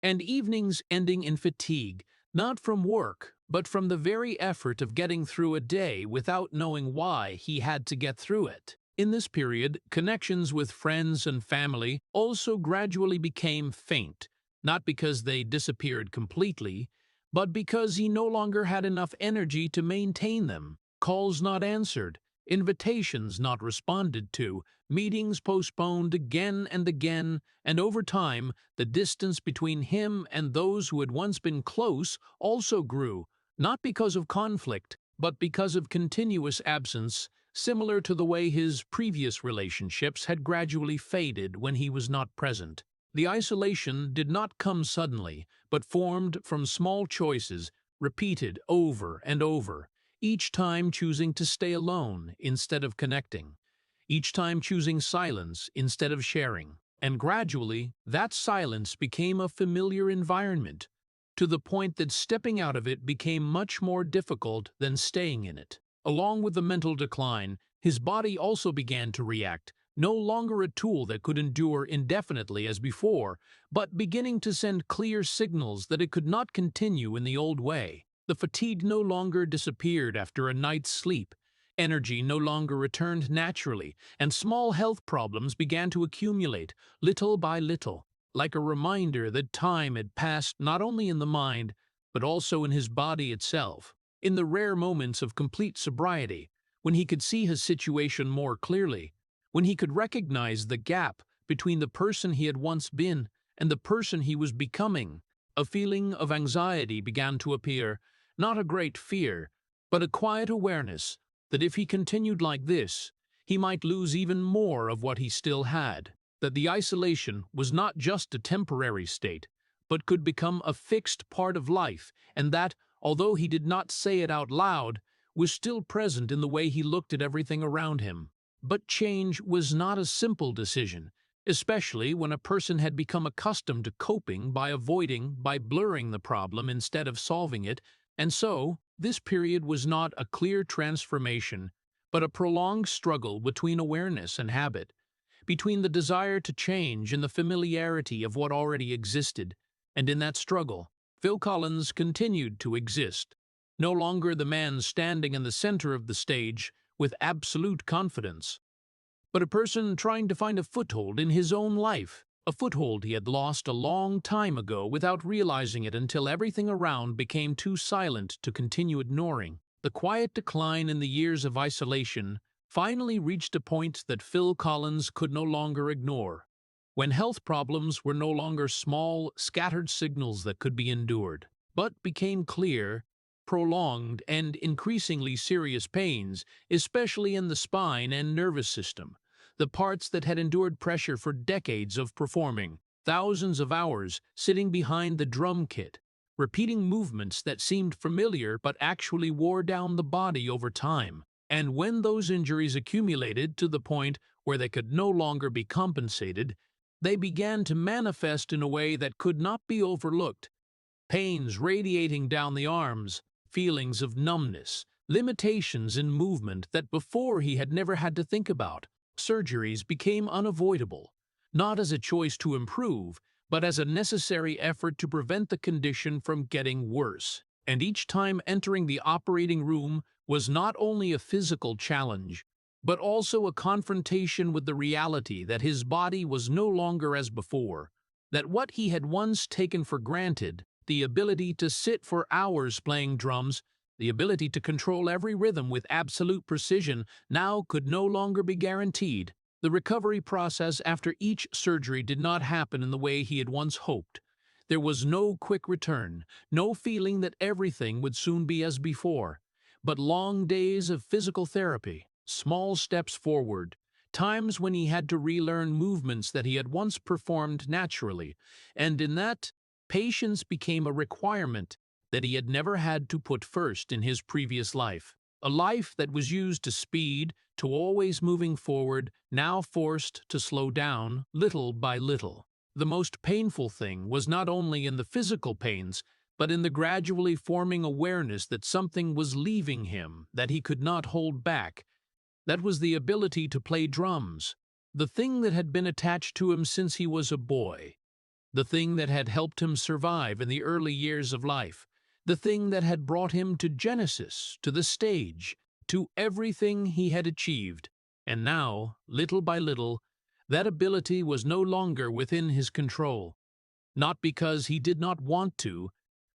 and evenings ending in fatigue, not from work, but from the very effort of getting through a day without knowing why he had to get through it. In this period, connections with friends and family also gradually became faint, not because they disappeared completely, but because he no longer had enough energy to maintain them. Calls not answered, invitations not responded to, meetings postponed again and again, and over time, the distance between him and those who had once been close also grew, not because of conflict, but because of continuous absence, similar to the way his previous relationships had gradually faded when he was not present. The isolation did not come suddenly, but formed from small choices, repeated over and over, each time choosing to stay alone instead of connecting. each time choosing silence instead of sharing. And gradually, that silence became a familiar environment, to the point that stepping out of it became much more difficult than staying in it. Along with the mental decline, his body also began to react, no longer a tool that could endure indefinitely as before, but beginning to send clear signals that it could not continue in the old way. The fatigue no longer disappeared after a night's sleep. Energy no longer returned naturally, and small health problems began to accumulate, little by little, like a reminder that time had passed not only in the mind, but also in his body itself. In the rare moments of complete sobriety, when he could see his situation more clearly, when he could recognize the gap between the person he had once been and the person he was becoming, a feeling of anxiety began to appear, not a great fear, but a quiet awareness that if he continued like this, he might lose even more of what he still had, that the isolation was not just a temporary state, but could become a fixed part of life, and that, although he did not say it out loud, was still present in the way he looked at everything around him. But change was not a simple decision, especially when a person had become accustomed to coping by avoiding, by blurring the problem instead of solving it, and so, this period was not a clear transformation, but a prolonged struggle between awareness and habit, between the desire to change and the familiarity of what already existed. And in that struggle, Phil Collins continued to exist, no longer the man standing in the center of the stage with absolute confidence, but a person trying to find a foothold in his own life, a foothold he had lost a long time ago without realizing it until everything around became too silent to continue ignoring. The quiet decline in the years of isolation finally reached a point that Phil Collins could no longer ignore, when health problems were no longer small, scattered signals that could be endured, but became clear, prolonged, and increasingly serious pains, especially in the spine and nervous system, the parts that had endured pressure for decades of performing, thousands of hours sitting behind the drum kit, repeating movements that seemed familiar but actually wore down the body over time. And when those injuries accumulated to the point where they could no longer be compensated, they began to manifest in a way that could not be overlooked. Pains radiating down the arms, feelings of numbness, limitations in movement that before he had never had to think about. Surgeries became unavoidable, not as a choice to improve, but as a necessary effort to prevent the condition from getting worse. And each time entering the operating room was not only a physical challenge, but also a confrontation with the reality that his body was no longer as before, that what he had once taken for granted, the ability to sit for hours playing drums, the ability to control every rhythm with absolute precision, now could no longer be guaranteed. The recovery process after each surgery did not happen in the way he had once hoped. There was no quick return, no feeling that everything would soon be as before, but long days of physical therapy, small steps forward, times when he had to relearn movements that he had once performed naturally, and in that, patience became a requirement that he had never had to put first in his previous life. A life that was used to speed, to always moving forward, now forced to slow down, little by little. The most painful thing was not only in the physical pains, but in the gradually forming awareness that something was leaving him that he could not hold back. That was the ability to play drums, the thing that had been attached to him since he was a boy, the thing that had helped him survive in the early years of life, the thing that had brought him to Genesis, to the stage, to everything he had achieved. And now, little by little, that ability was no longer within his control, not because he did not want to,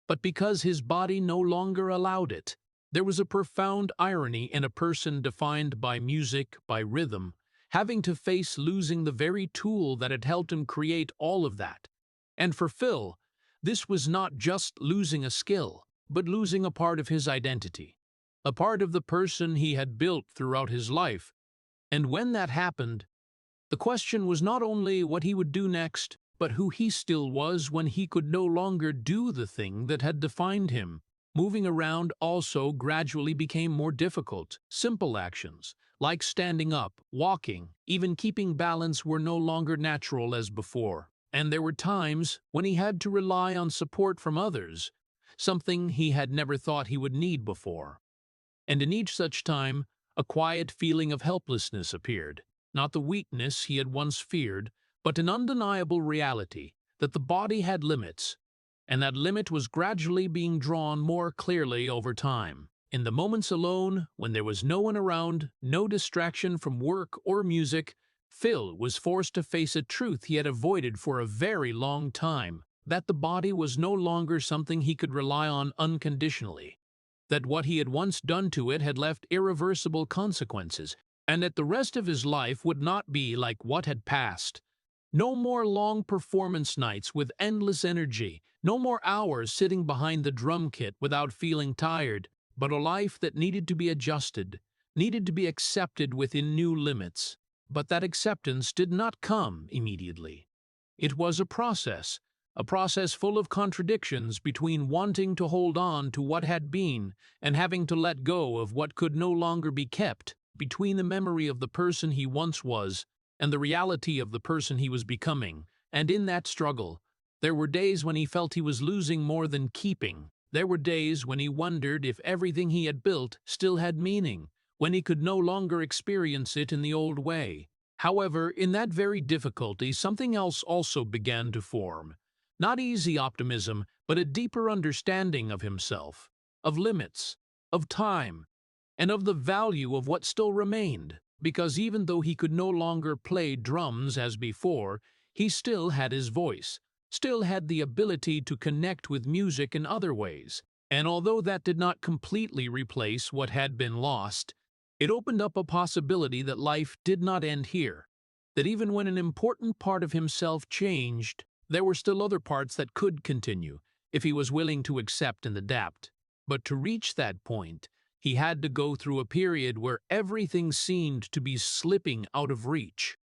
but because his body no longer allowed it. There was a profound irony in a person defined by music, by rhythm, having to face losing the very tool that had helped him create all of that. And for Phil, this was not just losing a skill, but losing a part of his identity, a part of the person he had built throughout his life. And when that happened, the question was not only what he would do next, but who he still was when he could no longer do the thing that had defined him. Moving around also gradually became more difficult. Simple actions, like standing up, walking, even keeping balance were no longer natural as before. And there were times when he had to rely on support from others, something he had never thought he would need before. And in each such time, a quiet feeling of helplessness appeared, not the weakness he had once feared, but an undeniable reality that the body had limits, and that limit was gradually being drawn more clearly over time. In the moments alone, when there was no one around, no distraction from work or music, Phil was forced to face a truth he had avoided for a very long time, that the body was no longer something he could rely on unconditionally, that what he had once done to it had left irreversible consequences, and that the rest of his life would not be like what had passed. No more long performance nights with endless energy, no more hours sitting behind the drum kit without feeling tired, but a life that needed to be adjusted, needed to be accepted within new limits. But that acceptance did not come immediately. It was a process full of contradictions between wanting to hold on to what had been and having to let go of what could no longer be kept, between the memory of the person he once was and the reality of the person he was becoming. And in that struggle, there were days when he felt he was losing more than keeping. There were days when he wondered if everything he had built still had meaning, when he could no longer experience it in the old way. However, in that very difficulty, something else also began to form. Not easy optimism, but a deeper understanding of himself, of limits, of time, and of the value of what still remained. Because even though he could no longer play drums as before, he still had his voice, still had the ability to connect with music in other ways. And although that did not completely replace what had been lost, it opened up a possibility that life did not end here, that even when an important part of himself changed, there were still other parts that could continue, if he was willing to accept and adapt. But to reach that point, he had to go through a period where everything seemed to be slipping out of reach.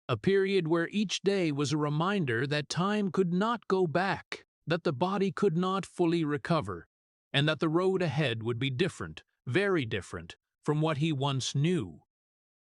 A period where each day was a reminder that time could not go back, that the body could not fully recover, and that the road ahead would be different, very different, from what he once knew.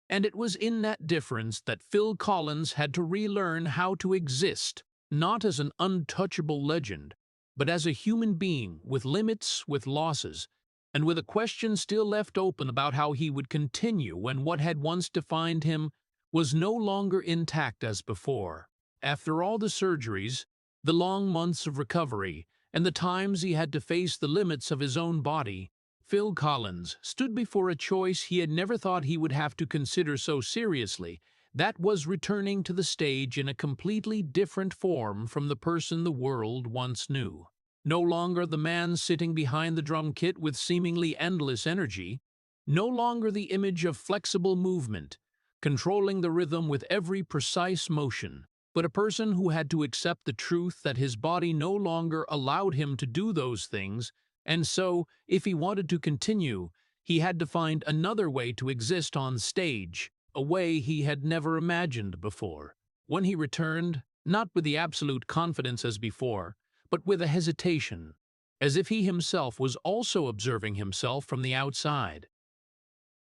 And it was in that difference that Phil Collins had to relearn how to exist, not as an untouchable legend, but as a human being with limits, with losses, and with a question still left open about how he would continue when what had once defined him was no longer intact as before. After all the surgeries, the long months of recovery, and the times he had to face the limits of his own body, Phil Collins stood before a choice he had never thought he would have to consider so seriously. That was returning to the stage in a completely different form from the person the world once knew. No longer the man sitting behind the drum kit with seemingly endless energy, no longer the image of flexible movement, controlling the rhythm with every precise motion, but a person who had to accept the truth that his body no longer allowed him to do those things, and so, if he wanted to continue, he had to find another way to exist on stage, a way he had never imagined before. When he returned, not with the absolute confidence as before, but with a hesitation, as if he himself was also observing himself from the outside,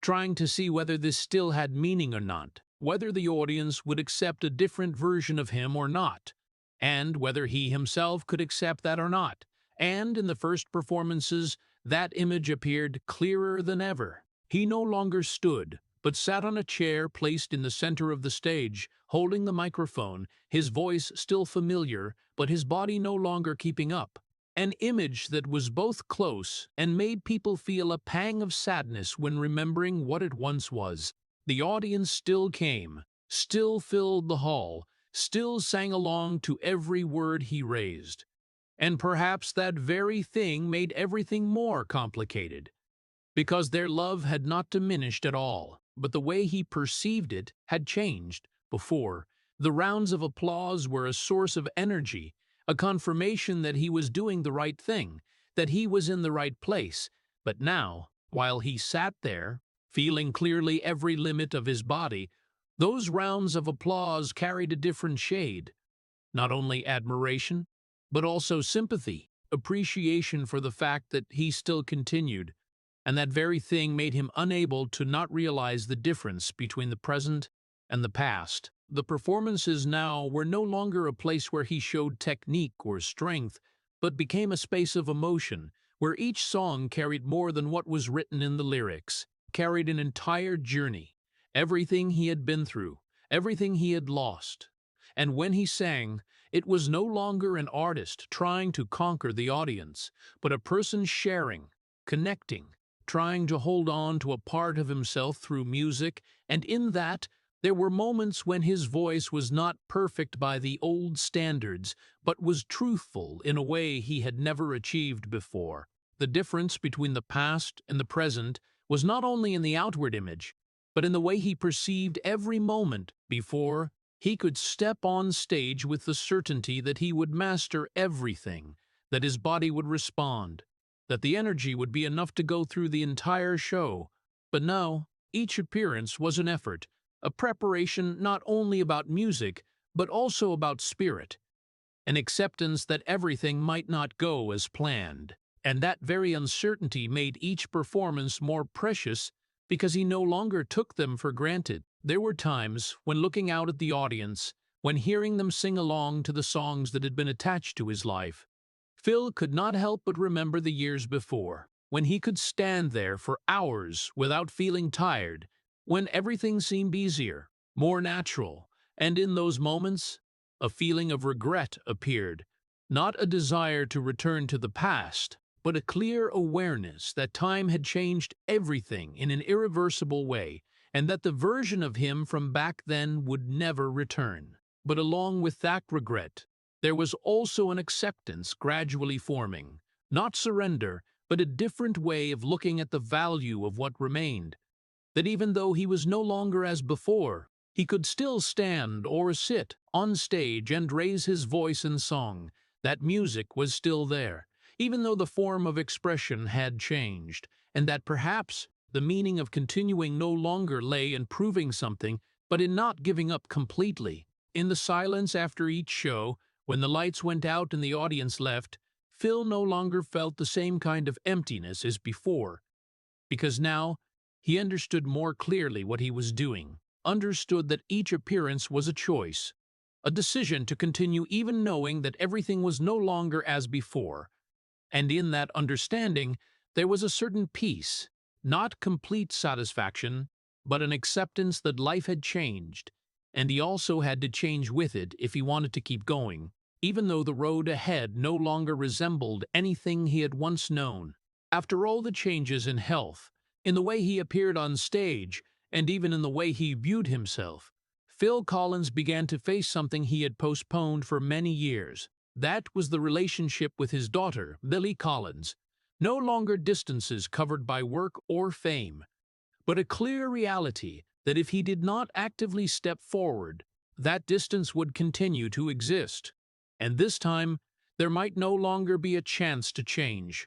trying to see whether this still had meaning or not, whether the audience would accept a different version of him or not, and whether he himself could accept that or not. And in the first performances, that image appeared clearer than ever. He no longer stood, but sat on a chair placed in the center of the stage, holding the microphone, his voice still familiar, but his body no longer keeping up. An image that was both close and made people feel a pang of sadness when remembering what it once was. The audience still came, still filled the hall, still sang along to every word he raised. And perhaps that very thing made everything more complicated, because their love had not diminished at all, but the way he perceived it had changed. Before, the rounds of applause were a source of energy, a confirmation that he was doing the right thing, that he was in the right place. But now, while he sat there, feeling clearly every limit of his body, those rounds of applause carried a different shade. Not only admiration, but also sympathy, appreciation for the fact that he still continued. and that very thing made him unable to not realize the difference between the present and the past. The performances now were no longer a place where he showed technique or strength, but became a space of emotion, where each song carried more than what was written in the lyrics, carried an entire journey, everything he had been through, everything he had lost. And when he sang, it was no longer an artist trying to conquer the audience, but a person sharing, connecting, trying to hold on to a part of himself through music, and in that, there were moments when his voice was not perfect by the old standards, but was truthful in a way he had never achieved before. The difference between the past and the present was not only in the outward image, but in the way he perceived every moment before he could step on stage with the certainty that he would master everything, that his body would respond, that the energy would be enough to go through the entire show. But now, each appearance was an effort, a preparation not only about music, but also about spirit, an acceptance that everything might not go as planned. And that very uncertainty made each performance more precious because he no longer took them for granted. There were times when looking out at the audience, when hearing them sing along to the songs that had been attached to his life, Phil could not help but remember the years before, when he could stand there for hours without feeling tired, when everything seemed easier, more natural, and in those moments, a feeling of regret appeared, not a desire to return to the past, but a clear awareness that time had changed everything in an irreversible way, and that the version of him from back then would never return. But along with that regret, there was also an acceptance gradually forming, not surrender, but a different way of looking at the value of what remained, that even though he was no longer as before, he could still stand or sit on stage and raise his voice in song, that music was still there, even though the form of expression had changed, and that perhaps the meaning of continuing no longer lay in proving something, but in not giving up completely. In the silence after each show, when the lights went out and the audience left, Phil no longer felt the same kind of emptiness as before, because now he understood more clearly what he was doing, understood that each appearance was a choice, a decision to continue even knowing that everything was no longer as before. And in that understanding, there was a certain peace, not complete satisfaction, but an acceptance that life had changed, and he also had to change with it if he wanted to keep going, even though the road ahead no longer resembled anything he had once known. After all the changes in health, in the way he appeared on stage, and even in the way he viewed himself, Phil Collins began to face something he had postponed for many years. That was the relationship with his daughter, Lily Collins. No longer distances covered by work or fame, but a clear reality that if he did not actively step forward, that distance would continue to exist. And this time, there might no longer be a chance to change,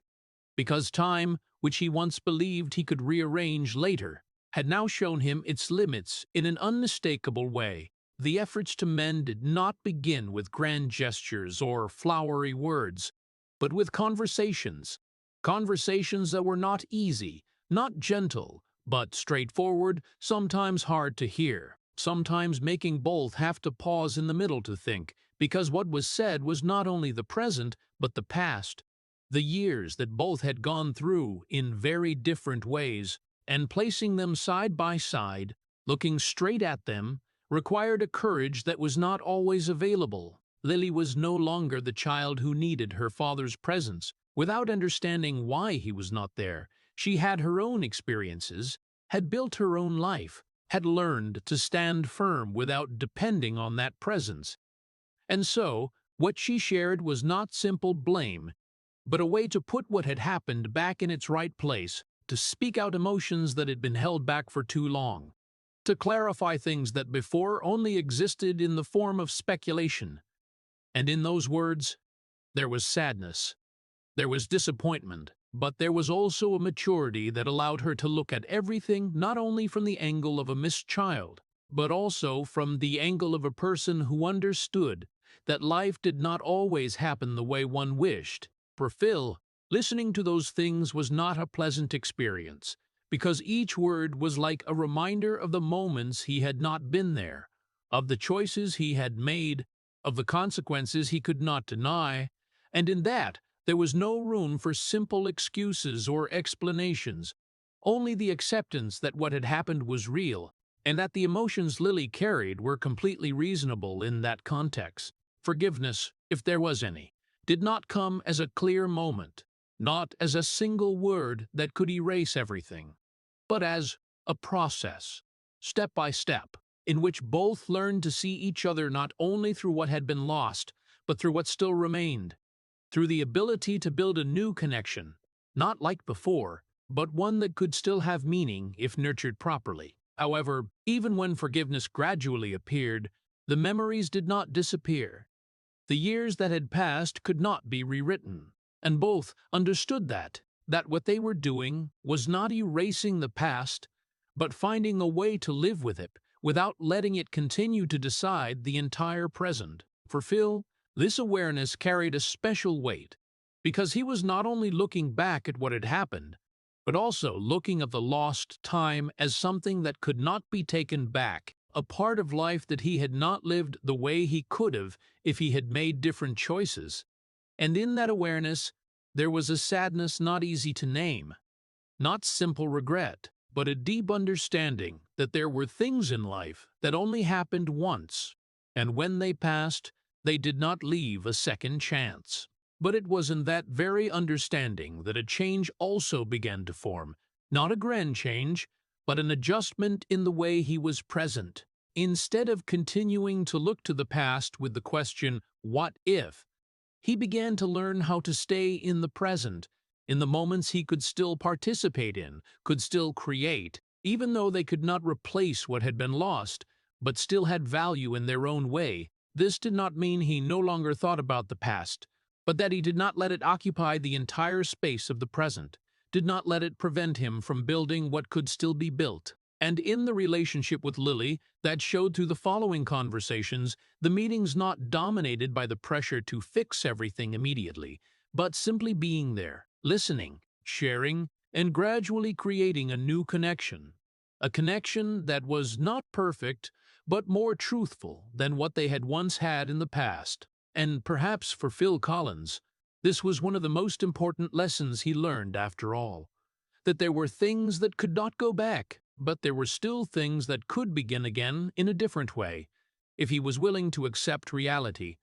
because time, which he once believed he could rearrange later, had now shown him its limits in an unmistakable way. The efforts to mend did not begin with grand gestures or flowery words, but with conversations. Conversations that were not easy, not gentle, but straightforward, sometimes hard to hear, sometimes making both have to pause in the middle to think, because what was said was not only the present, but the past, the years that both had gone through in very different ways, and placing them side by side, looking straight at them, required a courage that was not always available. Lily was no longer the child who needed her father's presence. Without understanding why he was not there, she had her own experiences, had built her own life, had learned to stand firm without depending on that presence. And so, what she shared was not simple blame, but a way to put what had happened back in its right place, to speak out emotions that had been held back for too long, to clarify things that before only existed in the form of speculation. And in those words, there was sadness. There was disappointment, but there was also a maturity that allowed her to look at everything not only from the angle of a missed child, but also from the angle of a person who understood that life did not always happen the way one wished. For Phil, Listening to those things was not a pleasant experience, because each word was like a reminder of the moments he had not been there, of the choices he had made, of the consequences he could not deny, and in that there was no room for simple excuses or explanations, only the acceptance that what had happened was real, and that the emotions Lily carried were completely reasonable in that context. Forgiveness, if there was any, did not come as a clear moment, not as a single word that could erase everything, but as a process, step by step, in which both learned to see each other not only through what had been lost, but through what still remained, through the ability to build a new connection, not like before, but one that could still have meaning if nurtured properly. However, even when forgiveness gradually appeared, the memories did not disappear. The years that had passed could not be rewritten, and both understood that what they were doing was not erasing the past, but finding a way to live with it without letting it continue to decide the entire present. For Phil, this awareness carried a special weight, because he was not only looking back at what had happened, but also looking at the lost time as something that could not be taken back, a part of life that he had not lived the way he could have if he had made different choices. And in that awareness, there was a sadness not easy to name, not simple regret, but a deep understanding that there were things in life that only happened once, and when they passed, they did not leave a second chance. But it was in that very understanding that a change also began to form, not a grand change, but an adjustment in the way he was present. Instead of continuing to look to the past with the question, what if? He began to learn how to stay in the present, in the moments he could still participate in, could still create, even though they could not replace what had been lost, but still had value in their own way. This did not mean he no longer thought about the past, but that he did not let it occupy the entire space of the present, did not let it prevent him from building what could still be built. And in the relationship with Lily, that showed through the following conversations, the meetings not dominated by the pressure to fix everything immediately, but simply being there, listening, sharing, and gradually creating a new connection. A connection that was not perfect, but more truthful than what they had once had in the past. And perhaps for Phil Collins, this was one of the most important lessons he learned after all. That there were things that could not go back, but there were still things that could begin again in a different way, if he was willing to accept reality,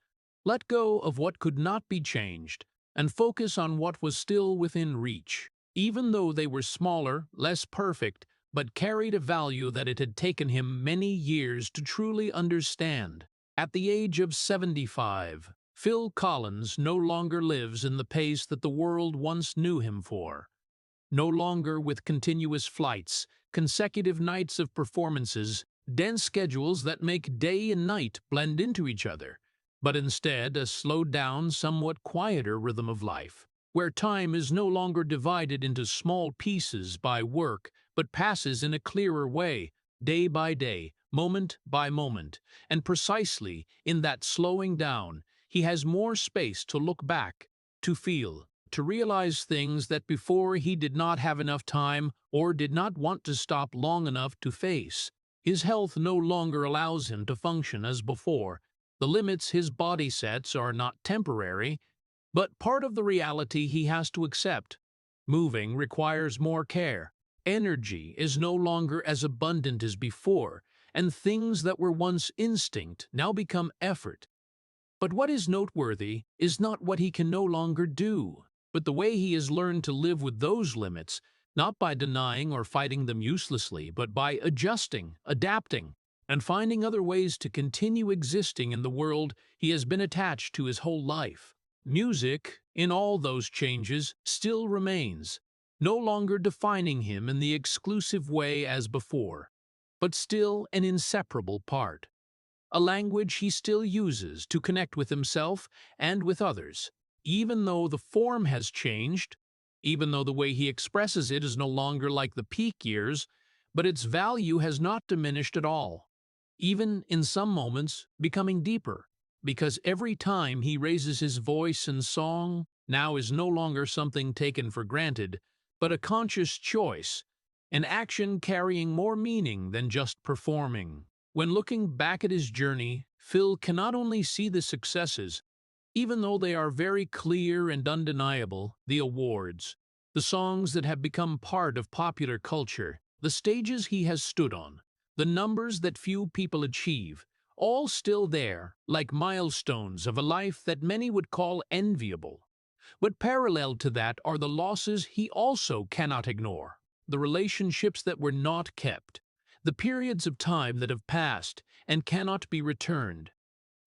let go of what could not be changed, and focus on what was still within reach, even though they were smaller, less perfect, but carried a value that it had taken him many years to truly understand. At the age of 75, Phil Collins no longer lives in the pace that the world once knew him for. No longer with continuous flights, consecutive nights of performances, dense schedules that make day and night blend into each other, but instead a slowed-down, somewhat quieter rhythm of life, where time is no longer divided into small pieces by work, but passes in a clearer way, day by day, moment by moment, and precisely in that slowing down, he has more space to look back, to feel, to realize things that before he did not have enough time or did not want to stop long enough to face. His health no longer allows him to function as before. The limits his body sets are not temporary, but part of the reality he has to accept. Moving requires more care. Energy is no longer as abundant as before, and things that were once instinct now become effort. But what is noteworthy is not what he can no longer do, but the way he has learned to live with those limits, not by denying or fighting them uselessly, but by adjusting, adapting, and finding other ways to continue existing in the world he has been attached to his whole life. Music, in all those changes, still remains, no longer defining him in the exclusive way as before, but still an inseparable part. A language he still uses to connect with himself and with others, even though the form has changed, even though the way he expresses it is no longer like the peak years, but its value has not diminished at all, even in some moments becoming deeper, because every time he raises his voice in song, now is no longer something taken for granted, but a conscious choice, an action carrying more meaning than just performing. When looking back at his journey, Phil can not only see the successes, even though they are very clear and undeniable, the awards, the songs that have become part of popular culture, the stages he has stood on, the numbers that few people achieve, all still there, like milestones of a life that many would call enviable. But parallel to that are the losses he also cannot ignore, the relationships that were not kept, the periods of time that have passed and cannot be returned,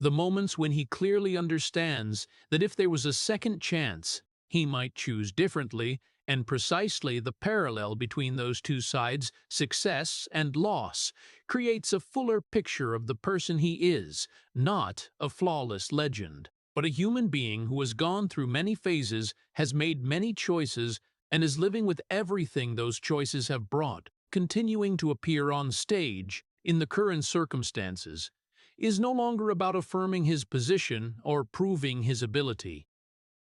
the moments when he clearly understands that if there was a second chance, he might choose differently, and precisely the parallel between those two sides, success and loss, creates a fuller picture of the person he is, not a flawless legend, but a human being who has gone through many phases, has made many choices, and is living with everything those choices have brought, continuing to appear on stage, in the current circumstances, is no longer about affirming his position or proving his ability,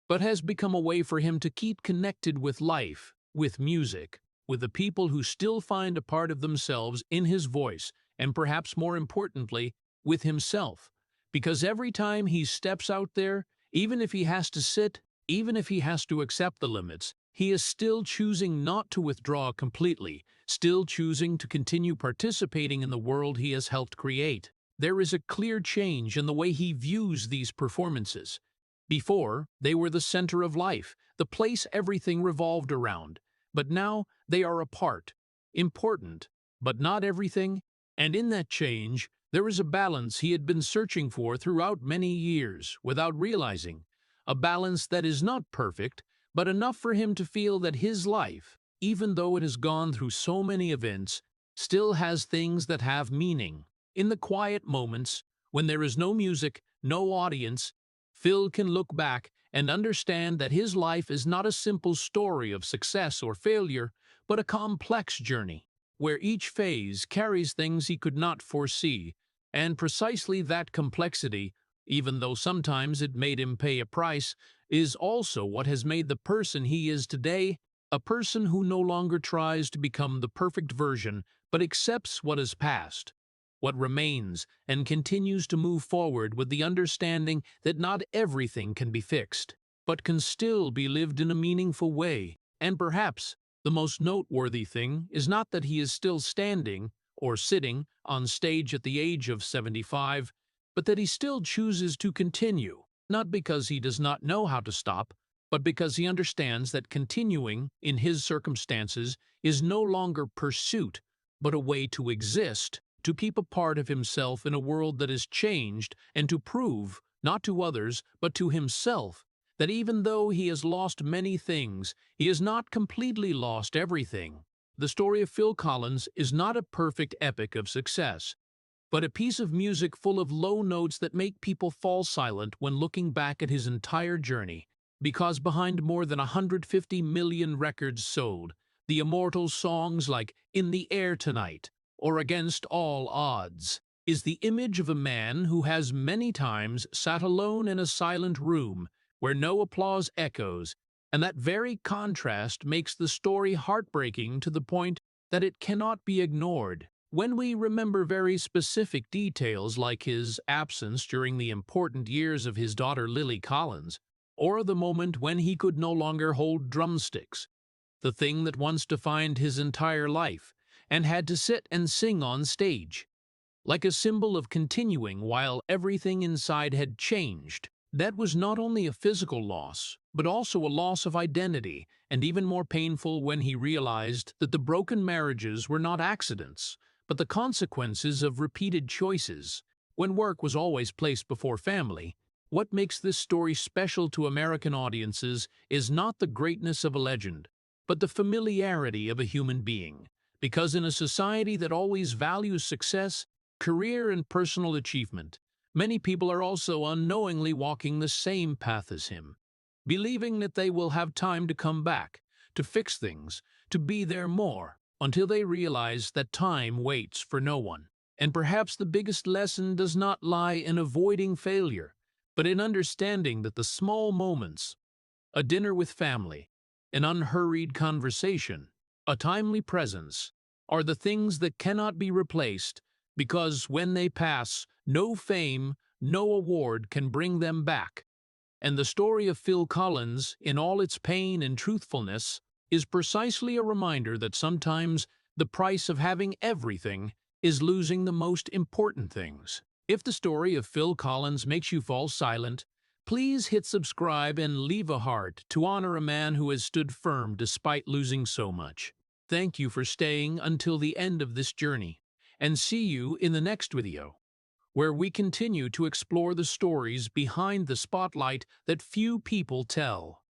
but has become a way for him to keep connected with life, with music, with the people who still find a part of themselves in his voice, and perhaps more importantly, with himself. Because every time he steps out there, even if he has to sit, even if he has to accept the limits, he is still choosing not to withdraw completely, still choosing to continue participating in the world he has helped create. There is a clear change in the way he views these performances. Before, they were the center of life, the place everything revolved around. But now, they are a part, important, but not everything. And in that change, there is a balance he had been searching for throughout many years, without realizing. A balance that is not perfect, but enough for him to feel that his life, even though it has gone through so many events, still has things that have meaning. In the quiet moments, when there is no music, no audience, Phil can look back and understand that his life is not a simple story of success or failure, but a complex journey, where each phase carries things he could not foresee, and precisely that complexity, even though sometimes it made him pay a price, is also what has made the person he is today, a person who no longer tries to become the perfect version, but accepts what has passed, what remains, and continues to move forward with the understanding that not everything can be fixed, but can still be lived in a meaningful way. And perhaps the most noteworthy thing is not that he is still standing or sitting on stage at the age of 75, but that he still chooses to continue, not because he does not know how to stop, but because he understands that continuing, in his circumstances, is no longer pursuit, but a way to exist, to keep a part of himself in a world that is changed, and to prove, not to others, but to himself, that even though he has lost many things, he has not completely lost everything. The story of Phil Collins is not a perfect epic of success, but a piece of music full of low notes that make people fall silent when looking back at his entire journey, because behind more than 150 million records sold, the immortal songs like In the Air Tonight or Against All Odds, is the image of a man who has many times sat alone in a silent room where no applause echoes, and that very contrast makes the story heartbreaking to the point that it cannot be ignored. When we remember very specific details like his absence during the important years of his daughter Lily Collins, or the moment when he could no longer hold drumsticks, the thing that once defined his entire life, and had to sit and sing on stage, like a symbol of continuing while everything inside had changed. That was not only a physical loss, but also a loss of identity, and even more painful when he realized that the broken marriages were not accidents, but the consequences of repeated choices. When work was always placed before family, what makes this story special to American audiences is not the greatness of a legend, but the familiarity of a human being. Because in a society that always values success, career, and personal achievement, many people are also unknowingly walking the same path as him, believing that they will have time to come back, to fix things, to be there more, until they realize that time waits for no one. And perhaps the biggest lesson does not lie in avoiding failure, but in understanding that the small moments A dinner with family, an unhurried conversation, a timely presence are the things that cannot be replaced because when they pass, no fame, no award can bring them back. And the story of Phil Collins, in all its pain and truthfulness, is precisely a reminder that sometimes the price of having everything is losing the most important things. If the story of Phil Collins makes you fall silent, please hit subscribe and leave a heart to honor a man who has stood firm despite losing so much. Thank you for staying until the end of this journey, and see you in the next video, where we continue to explore the stories behind the spotlight that few people tell.